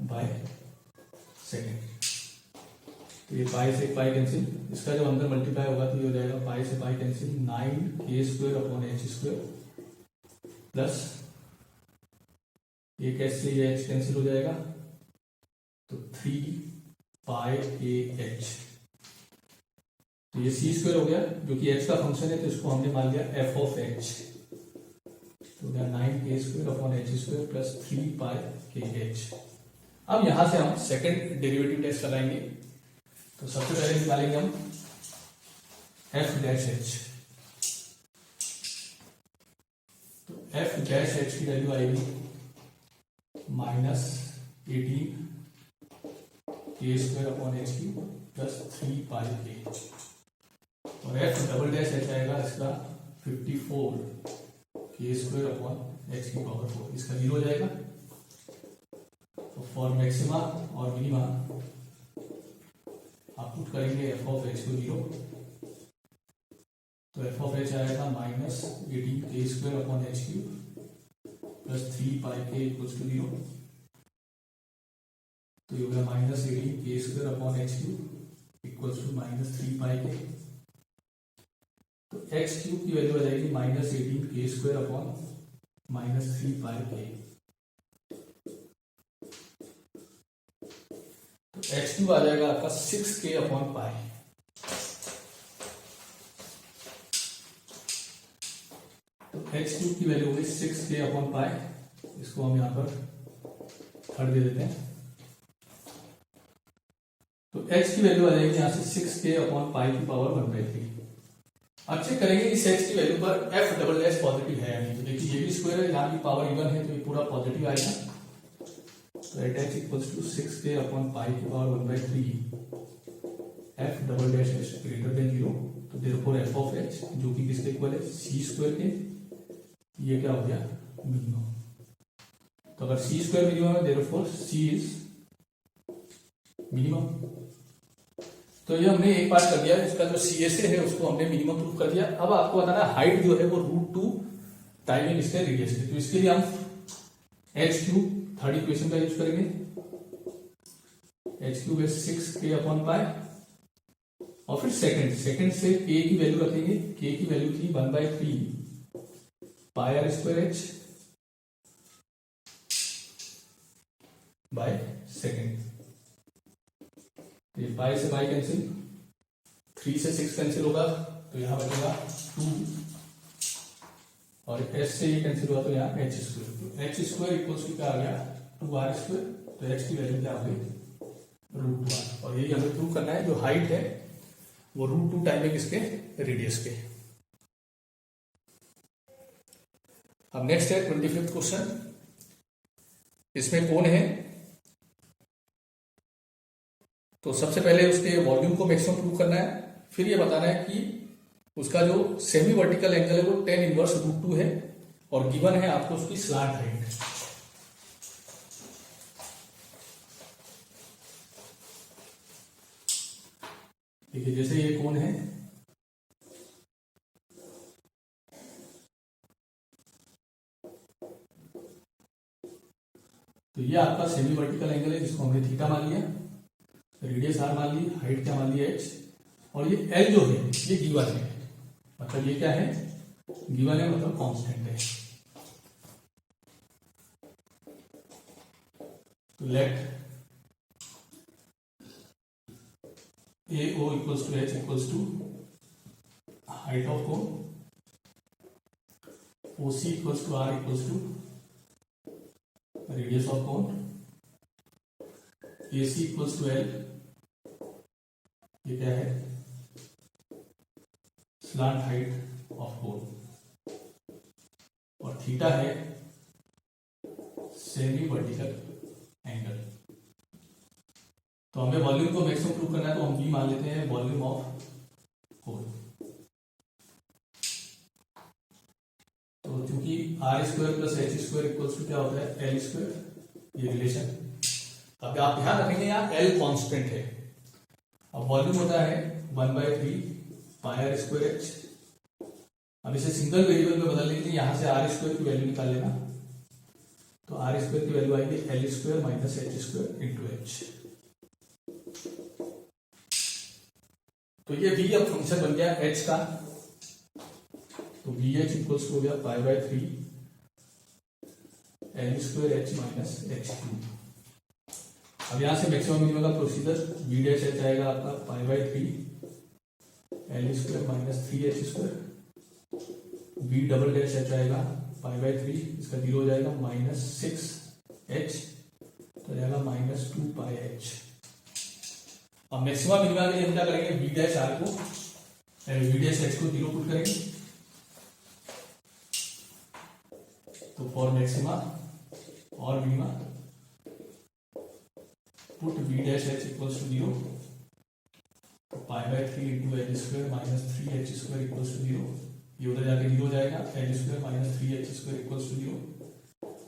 बाय सेकेंड। तो ये पाई से पाई कैंसिल, इसका जो अंदर मल्टीप्लाई होगा तो ये हो जाएगा पाई से पाई कैंसिल 9K² प्लस ये कैसे ये h कैंसिल हो जाएगा तो 3πkh। तो ये C² हो गया जो कि h का फंक्शन है, तो इसको हमने मान लिया f ऑफ h, तो 9K² प्लस 3πkh। अब यहां से हम सेकंड डेरिवेटिव टेस्ट कराएंगे। तो सबसे पहले निकालेंगे हम f'(h). तो f'(h) की वैल्यू आएगी -18K² प्लस 3πk, और f'(h) आएगा इसका 54K²/h⁴, इसका 0 हो जाएगा। तो फॉर मैक्सिमा और मिनिमा आप पुट करेंगे f ऑफ h को 0, तो f ऑफ h आएगा -18K²/h³ plus 3πk equals to 0। तो ये हो गया -18K²/h³ इक्वल्स टू -3πk। तो x³ की वैल्यू आ जाएगी -18K² तो x³ आ जाएगा आपका 6K/π। तो x³ की वैल्यू होगी 6K/π, इसको हम यहां पर थर्ड दे देते हैं। तो x की वैल्यू आ जाएगी यहां से 6K/π की पावर 1/3। अब चेक करेंगे इस x की वैल्यू पर f'' पॉजिटिव है या नहीं। तो देखिए ये भी स्क्वायर है, यहाँ की पावर इवन है, तो ये पूरा पॉजिटिव आएगा। तो eight h equals to 6K/π की पावर 1/3 f'' ग्रेटर देन 0। तो देयरफॉर f ऑफ h जो कि किसके इक्वल है C² के, ये क्या हो गया मिनिमम। तो अगर C² मिनिमम है देयरफॉर C इज मिनिमम। तो ये हमने एक पार्ट कर दिया, इसका जो CSA है उसको हमने मिनिमम प्रूव कर दिया। अब आपको बताना हाइट जो है वो √2 टाइम है इसके रेडियस है। तो इसके लिए हम h³ थर्ड इक्वेशन का यूज करेंगे। h³ है 6K/π, और फिर सेकंड से k की वैल्यू रखेंगे। k की वैल्यू थी 1/3 πr² बाय सेकेंड। ये पाई से पाई कैंसिल, 3 से 6 कैंसिल होगा, तो यहाँ बचेगा 2 और एच से ये कैंसिल हुआ तो यहाँ एच स्क्वायर, तो एच स्क्वायर इक्वल्स टू क्या आ गया 2r स्क्वायर, तो एच की वैल्यू क्या आ गई √2r। और यही हमें प्रूव करना है जो हाइट है वो √2 टाइम है किसके रेडियस के। अब नेक्स्ट है 25th क्वेश्चन। इसमें कौन है, तो सबसे पहले उसके वॉल्यूम को मैक्सिमम प्रूव करना है, फिर ये बताना है कि उसका जो सेमी वर्टिकल एंगल है वो tan इनवर्स √2 है और गिवन है आपको उसकी स्लांट हाइट। देखिए जैसे ये कौन है, तो ये आपका सेमी वर्टिकल एंगल है जिसको हमने थीटा मान लिया, रेडियस r मान ली, हाइट क्या मान लिया h, और ये l जो है ये गिवन है, मतलब ये क्या है गिवन है मतलब कांस्टेंट है। तो let AO equals to h equals to height of cone, OC equals to r equals to radius of cone, AC equals to L, ये क्या है स्लांट हाइट ऑफ कोन, और थीटा है सेमी वर्टिकल एंगल। तो हमें volume को maximum prove करना है, तो हम V मान लेते हैं वॉल्यूम ऑफ कोन। तो चूंकि r square plus H square equals to क्या होता है L स्क्वायर, ये रिलेशन। अब आप ध्यान रखेंगे यहाँ L कांस्टेंट है, अब वॉल्यूम होता है 1/3 पाई r स्क्वायर h। अब इसे सिंगल वेरिएबल में बदल लीजिए, यहां से r स्क्वायर की वैल्यू निकाल लेना, तो r स्क्वायर की वैल्यू आएगी L square minus H square into H. तो ये v अब फंक्शन बन गया h का, तो वी एच इक्वल्स हो गया π/3 L square h minus h3। अब यहां से मैक्सिमम मिनिमम का प्रोसीजर, v डैश h आएगा आपका π/3 L square minus 3h square, v double dash h आएगा π/3, इसका 0 हो जाएगा माइनस 6h, तो जाएगा माइनस 2πh। अब मैक्सिमम मिनिमम के लिए हम क्या करेंगे, v डैश r को v डैश h को 0 पुट करेंगे, तो फॉर मैक्सिमा और minima put v dash h equals to 0, तो π/3 into H square minus 3h square equals to 0, ये उधर जाके 0 हो जाएगा, L square minus 3h square equals to 0,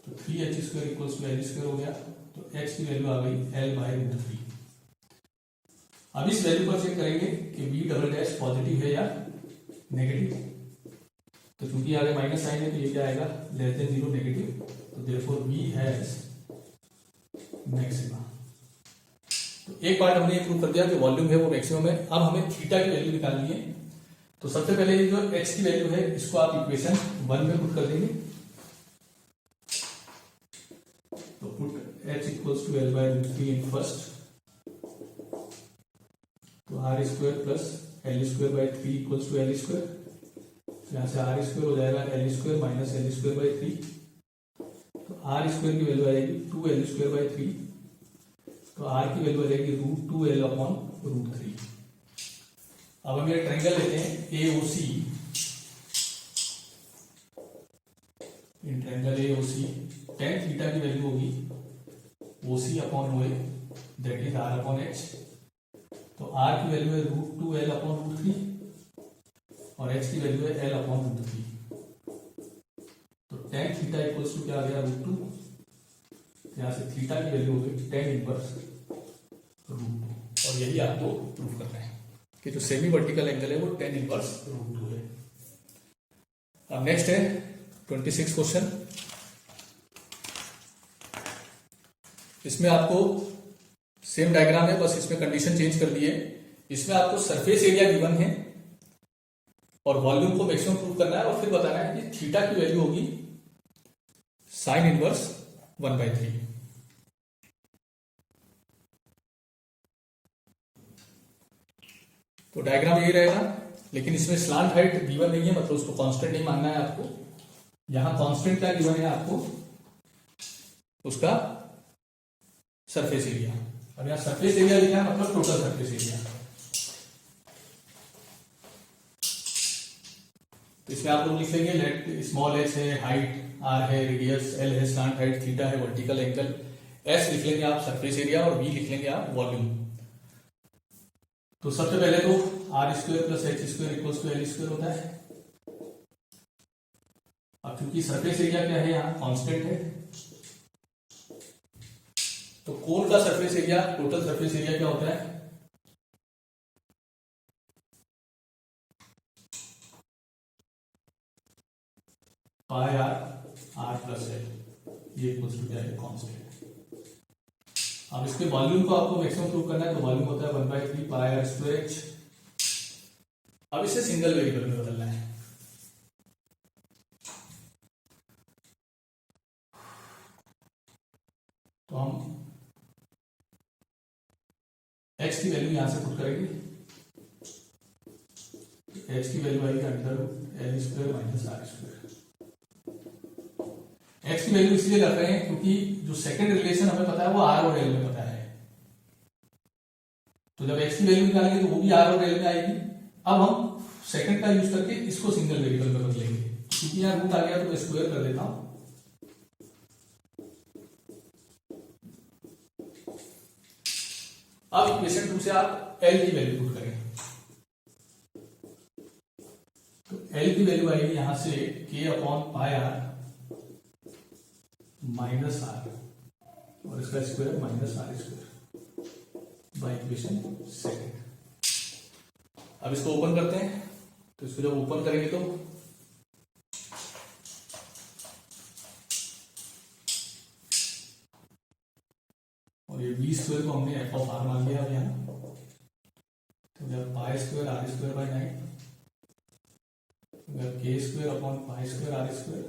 तो 3h square equals to L square हो गया, तो h की वैल्यू आ गई L/√3। अब इस वैल्यू पर चेक करेंगे कि v डबल डैश पॉजिटिव है या नेगेटिव, तो चूंकि आगे माइनस साइन है तो ये क्या आएगा लेस देन 0 नेगेटिव, तो देयरफॉर v हैज मैक्सिमा। तो एक पार्ट हमने ये प्रूव कर दिया कि वॉल्यूम है वो मैक्सिमम है। अब हमें थीटा की वैल्यू निकालनी है, तो सबसे पहले ये जो h की वैल्यू है इसको आप इक्वेशन 1 में पुट कर देंगे, तो put h equals to L/√3 in first, तो r square plus L square by 3 equals to L square, यहां से r स्क्वायर हो जाएगा L square minus L square by 3, तो r स्क्वायर की वैल्यू आएगी 2L स्क्वायर बाई 3, तो r की वैल्यू आ जाएगी √2L/√3। अब हम ये ट्रायंगल लेते हैं AOC, in triangle AOC tan theta की वैल्यू होगी OC/OA दैट इज r/h, तो r की वैल्यू है √2L/√3 और h की वैल्यू है L/√3, तो tan थीटा इक्वल्स टू क्या आ गया √2, यहां से थीटा की वैल्यू हो गई tan इनवर्स √2, और यही आपको प्रूव करना है कि जो सेमी वर्टिकल एंगल है वो tan इनवर्स √2 है। अब नेक्स्ट है 26 क्वेश्चन। इसमें आपको सेम डायग्राम है, बस इसमें कंडीशन चेंज कर दी है। इसमें आपको सरफेस एरिया गिवन है और वॉल्यूम को मैक्सिमम प्रूव करना है, और फिर बताना है कि थीटा की वैल्यू होगी साइन इनवर्स 1/3। तो डायग्राम यही रहेगा, लेकिन इसमें स्लांट हाइट गिवन नहीं है, मतलब उसको कांस्टेंट नहीं मानना है आपको। यहां कांस्टेंट क्या गिवन है आपको, उसका सरफेस एरिया। अब यहां सरफेस एरिया लिखा है, मतलब टोटल सरफेस एरिया। तो इसमें आप लोग लिख लेंगे लेट स्मॉल एच है हाइट, आर है रेडियस, एल है स्लांट हाइट, थीटा है वर्टिकल एंगल, एस लिख लेंगे आप सरफेस एरिया और वी लिख लेंगे आप वॉल्यूम। तो सबसे पहले तो R square plus H square equals to L square होता है। अब क्योंकि सरफेस एरिया क्या है यहाँ कांस्टेंट है, तो कोन का surface area, total surface area क्या होता है, pi are, are plus L, ये इक्वल्स टू क्या है कांस्टेंट। अब इसके वॉल्यूम को आपको मैक्सिमम प्रूव करना है, तो वॉल्यूम होता है 1/3 पाई आर स्क्वायर एच। अब इसे सिंगल वेरिएबल में बदलना है। तो हम x की वैल्यू यहां से पुट करेंगे, x की वैल्यू आएगी under L square minus R square. x की वैल्यू इसलिए रख रहे हैं क्योंकि जो सेकंड रिलेशन हमें पता है वो r और l में पता है, तो जब x की वैल्यू निकालेंगे तो वो भी r और l में आएगी। अब हम सेकंड का यूज करके इसको सिंगल वेरिएबल में बदलेंगे, क्योंकि यहाँ रूट आ गया तो मैं स्क्वायर कर देता हूं। अब इक्वेशन 2 से आप l की वैल्यू पुट करेंगे, तो l की वैल्यू आएगी यहां से k upon pi R minus R और इसका square minus R square by equation second. अब इसको ओपन करते हैं, तो इसको जब ओपन करेंगे तो और ये बी स्क्वायर को हमने एफ ऑफ आर मान लिया अब यहाँ, तो जब pi square R square by 9, जब K square upon pi square R square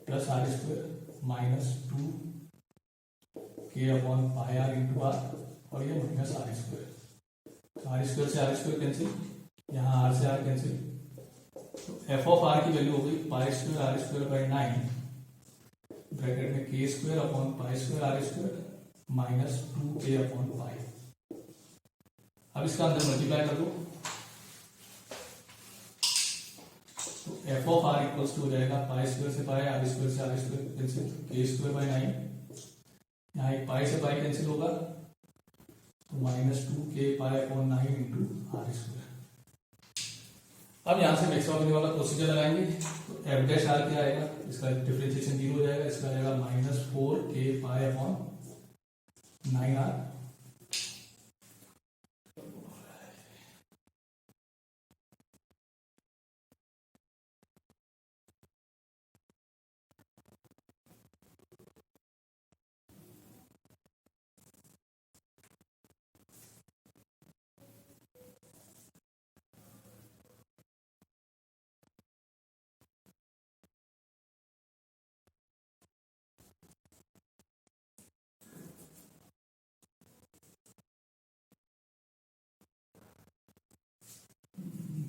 plus R square minus 2 K upon pi R into R और ये माइनस आर स्क्वायर। तो आर स्क्वायर से आर स्क्वायर कैंसिल, यहाँ आर से R cancel, तो F of R की value हो गई pi square R square by 9 bracket में K square upon pi square R square minus 2 upon pi. अब इसका अंदर मल्टीप्लाई कर दो, तो F of R equals to हो जाएगा पाई स्क्वायर से पाई, आर स्क्वायर से R square cancel, K square by 9, यहाँ एक पाई से पाई कैंसिल होगा, तो minus 2 pi upon 9 into R square. अब यहां से मैक्सिमम मिनिमम वाला प्रोसीजर लगाएंगे, तो एफ डैश आर क्या आएगा, इसका डिफरेंशिएशन 0 हो जाएगा, इसका आएगा माइनस 4 पाई अपॉन 9 आर।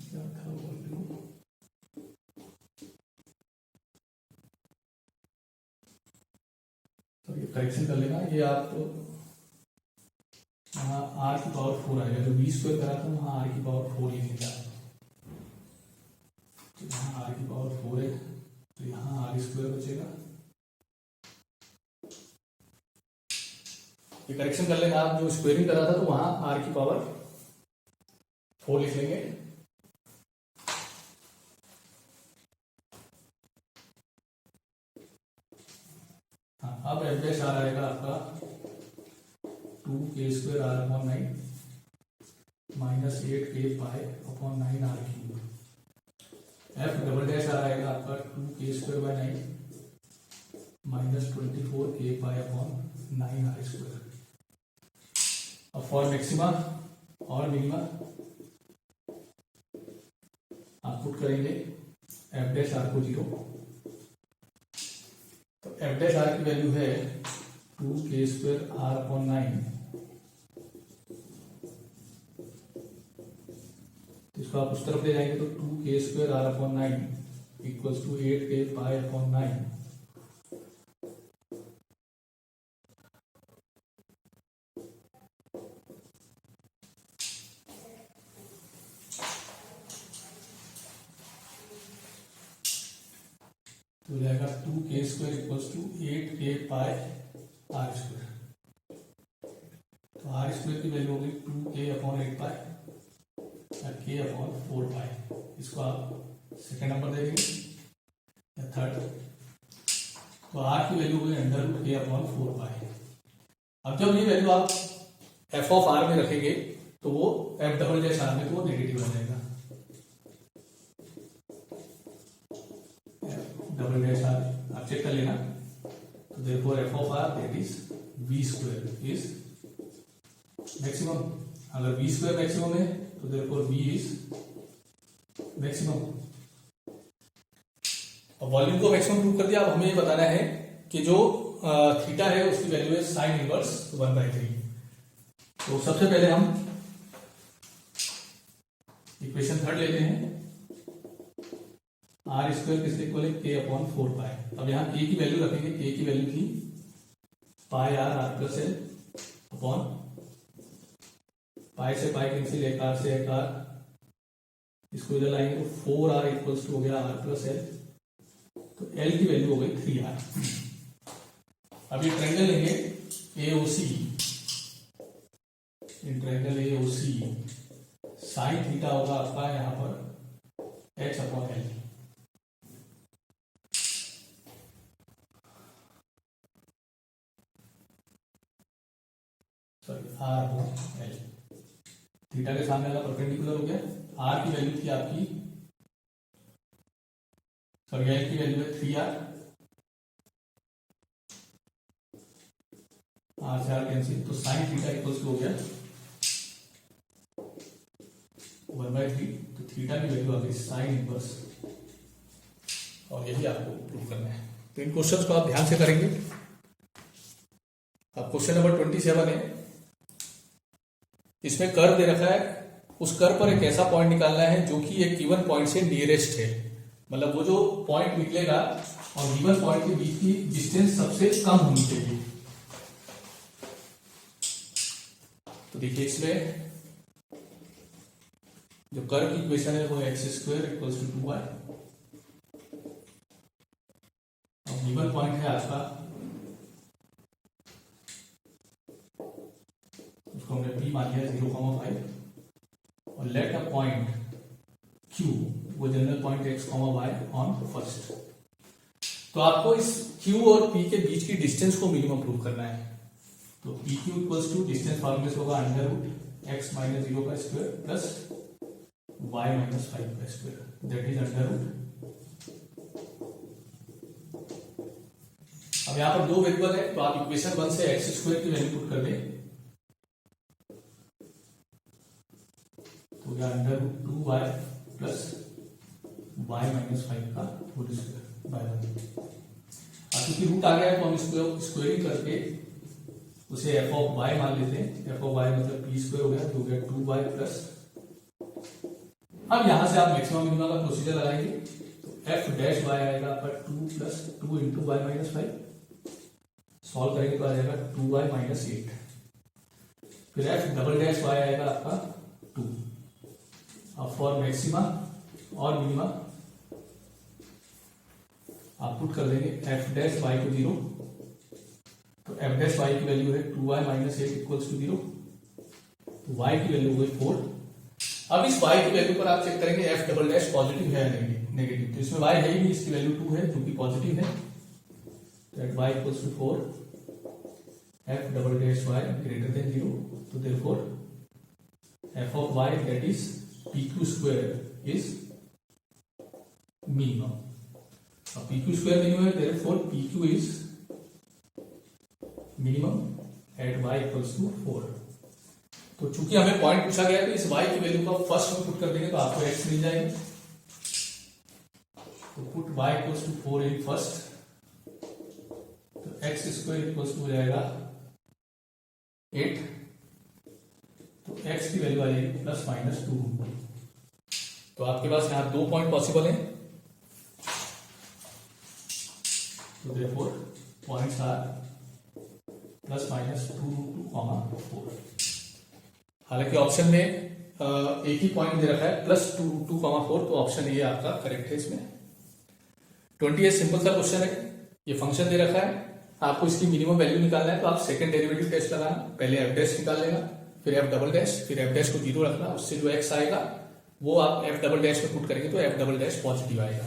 क्या था वॉल्यूम, तो ये करेक्शन कर लेना, ये आप यहाँ आर की पावर 4 आएगा, जो बी स्क्वायर करा था वहां आर की पावर 4 लिखेगा, तो यहाँ आर की पावर 4 है, तो यहाँ आर स्क्वायर बचेगा। ये करेक्शन कर लेना आप, जो स्क्वायरिंग करा था तो वहां आर की पावर 4 लिख लेंगे। हाँ, अब एफ डैश आर आएगा आपका 2 square R upon 9 minus 8 pi upon 9 R cube. F double dash R आएगा आपका 2 square by 9 minus 24 pi upon 9 R square. अब फॉर मैक्सिमा और मिनिमा आप पुट करेंगे एफ डैश आर को 0, तो एफ डैश आर की वैल्यू है 2 स्क्वायर आर अपॉन 9, इसको आप उस तरफ ले जाएंगे तो 2k² r/9 equals to 8k π/9। तो जाएगा 2k² equals to 8k π r²। तो r² की वैल्यू होगी 2k/8π या k/4π। इसको आप सेकेंड नंबर दे देंगे या थर्ड। तो r की वैल्यू होगी √k/4π। अब जब ये वैल्यू आप f(r) में रखेंगे तो वो f"r में तो वो नेगेटिव आ जाएगा। f"r आप चेक कर लेना। तो therefore f(r) that is v² is maximum. अगर v² मैक्सिमम है तो therefore v is मैक्सिमम। अब वॉल्यूम को मैक्सिमम प्रूव कर दिया। अब हमें ये बताना है कि जो थीटा है उसकी वैल्यू है साइन इनवर्स 1/3। तो सबसे पहले हम इक्वेशन थर्ड लेते हैं। r² किसके इक्वल है k/4π। अब यहाँ k की वैल्यू रखेंगे। k की वैल्यू थी πr+l अपॉन पाई से पाई कैंसिल, एक आर से एक आर, इसको इधर लाएंगे तो 4r इक्वल्स टू हो गया r+l। तो l की वैल्यू हो गई 3r। अब ये ट्रायंगल लेंगे AOC। In triangle AOC sine theta होगा आपका यहाँ पर h/l। Sorry r/l। थीटा के सामने वाला परपेंडिकुलर हो गया। r की वैल्यू थी आपकी, सॉरी l की वैल्यू है 3r। r से r कैंसिल, तो साइन थीटा इक्वल्स टू हो गया 1/3। तो थीटा की वैल्यू आ गई साइन इनवर्स। और यही आपको प्रूव करना है। तो इन क्वेश्चंस को आप ध्यान से करेंगे। अब क्वेश्चन नंबर 27 है। इसमें कर्व दे रखा है, उस कर्व पर एक ऐसा पॉइंट निकालना है जो कि एक गिवन पॉइंट से नियरेस्ट है। मतलब वो जो पॉइंट निकलेगा और गिवन पॉइंट के बीच की डिस्टेंस सबसे कम होनी चाहिए। तो देखिए इसमें जो कर्व की इक्वेशन है वो x² इक्वल्स टू 2y। और गिवन पॉइंट है आपका, उसको हमने P मान लिया 0,5। और लेट अ पॉइंट Q, वो general point x, y on first. तो आपको इस Q और P के बीच की डिस्टेंस को मिनिमम प्रूव करना है। तो PQ इक्वल्स टू डिस्टेंस फॉर्मूले से होगा √x - 0² plus y - 5² that is √। अब यहां पर दो वेरिएबल है तो आप इक्वेशन 1 से x² की वैल्यू पुट कर दें तो √2y प्लस y - 5 का होल स्क्वायर बाय 1। अब क्योंकि रूट आ गया है तो हम इसको स्क्वायरिंग करके उसे f(y) मान लेते हैं। f(y) मतलब p² हो गया, तो हो गया 2y प्लस। अब यहां से आप मैक्सिमम मिनिमम का प्रोसीजर लगाएंगे। तो f'(y) आएगा पर 2 प्लस 2 इंटू y - 5। सॉल्व करेंगे तो आ जाएगा 2y - 8। फिर f'(y) आएगा आपका 2। अब फॉर मैक्सिमा और मिनिमा आप पुट कर देंगे f'(y) को 0। तो f'(y) की वैल्यू है 2y - 8 इक्वल्स टू 0। तो y की वैल्यू हो गई 4। अब इस y की वैल्यू पर आप चेक करेंगे f" पॉजिटिव है या नेगेटिव। तो इसमें y है ही नहीं, इसकी वैल्यू 2 है जो कि पॉजिटिव है। तो at y equals to 4 f"y greater than 0। तो therefore f(y) that is PQ² is minimum. अब PQ² मिनिमम है, therefore PQ is minimum at y equals to 4। तो चूंकि हमें पॉइंट पूछा गया है तो इस y की वैल्यू को फर्स्ट में पुट कर देंगे तो आपको x मिल जाएगा। तो put y equals to 4 in first. तो x² इक्वल्स टू हो जाएगा 8। तो x की वैल्यू आ जाएगी +-2। तो आपके पास यहाँ 2 पॉइंट पॉसिबल है, तो therefore points are plus minus 2 2, 4। हालांकि ऑप्शन में एक ही पॉइंट दे रखा है प्लस 2 2, 4, तो ऑप्शन ये आपका करेक्ट है इसमें। 28 सिंपल सा क्वेश्चन है, ये फंक्शन दे रखा है, आपको इसकी मिनिमम वैल्यू निकालना है, तो आप सेकंड डेरिवेटिव टेस्ट लगाना, पहले एफ डैश निकाल लेगा, फिर एफ डबल डैश, फिर एफ डैश को 0 रखना, उससे जो एक्स आएगा वो आप एफ डबल डैश में पुट करेंगे तो एफ डबल डैश पॉजिटिव आएगा।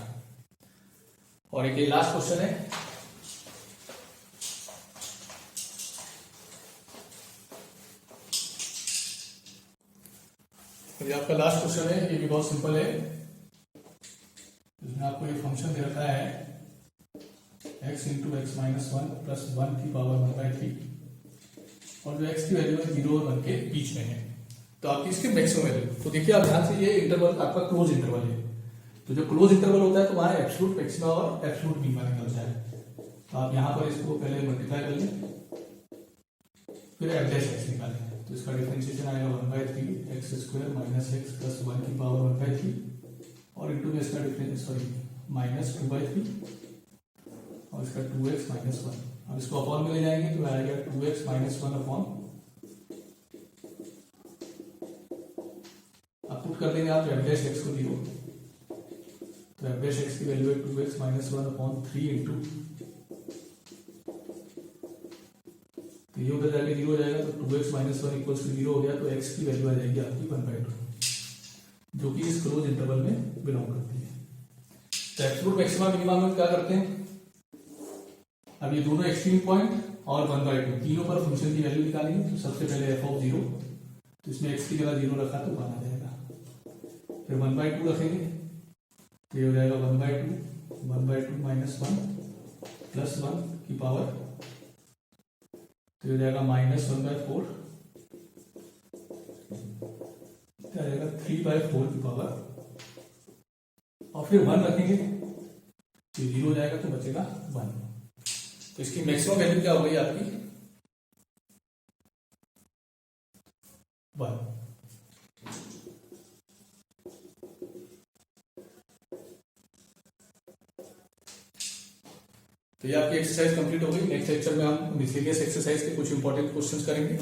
और एक ये लास्ट क्वेश्चन है, ये आपका लास्ट क्वेश्चन है, ये भी बहुत सिंपल है। इसमें आपको ये फंक्शन दे रखा है x into x minus 1 plus 1 की पावर 1/3, और जो x की वैल्यू है 0 और 1 के बीच में है, तो आपकी इसकी मैक्सिमम वैल्यू। तो देखिए आप ध्यान से, ये इंटरवल आपका क्लोज इंटरवल है, तो जो क्लोज इंटरवल होता है तो वहां एब्सोल्यूट मैक्सिमा और एब्सोल्यूट मिनिमा निकलता है। तो आप यहां पर इसको पहले मल्टीप्लाई कर लें, फिर एफ डैश एक्स निकालें, तो इसका डिफरेंशिएशन आएगा 1/3 x square minus x plus 1 की पावर 1/3, और इंटू में इसका डिफरेंस माइनस 2/3 और इसका 2x माइनस 1। अब इसको अपॉन में ले जाएंगे तो आएगा 2x माइनस 1 अपॉन, अब पुट कर देंगे आप एफ डैश एक्स को 0, तो एफ डैश एक्स की वैल्यू है 2x माइनस 1 अपॉन 3 इंटू, तो ये उधर जाके 0 हो जाएगा, तो 2x माइनस 1 इक्वल्स टू 0 हो गया, तो x की वैल्यू आ जाएगी आपकी 1/2, जो कि इस क्लोज इंटरवल में बिलोंग करती है। तो एब्सोल्यूट मैक्सिमा मिनिमा में क्या करते हैं, अब ये दोनों एक्सट्रीम पॉइंट और 1/2 तीनों पर फंक्शन की वैल्यू निकालेंगे। तो सबसे पहले f ऑफ 0, तो इसमें x की जगह 0 रखा तो 1 आ जाएगा, फिर 1/2 रखेंगे, तो ये हो जाएगा 1/2 माइनस 1 प्लस 1 की पावर, तो ये हो जाएगा माइनस 1/4, तो आ जाएगा 3/4 की पावर, और फिर 1 रखेंगे तो 0 हो जाएगा, तो बचेगा 1। तो इसकी मैक्सिमम वैल्यू क्या हो गई आपकी 1। तो ये आपकी एक्सरसाइज कंप्लीट हो गई। नेक्स्ट लेक्चर में हम मिसलेनियस एक्सरसाइज के कुछ इंपॉर्टेंट क्वेश्चंस करेंगे।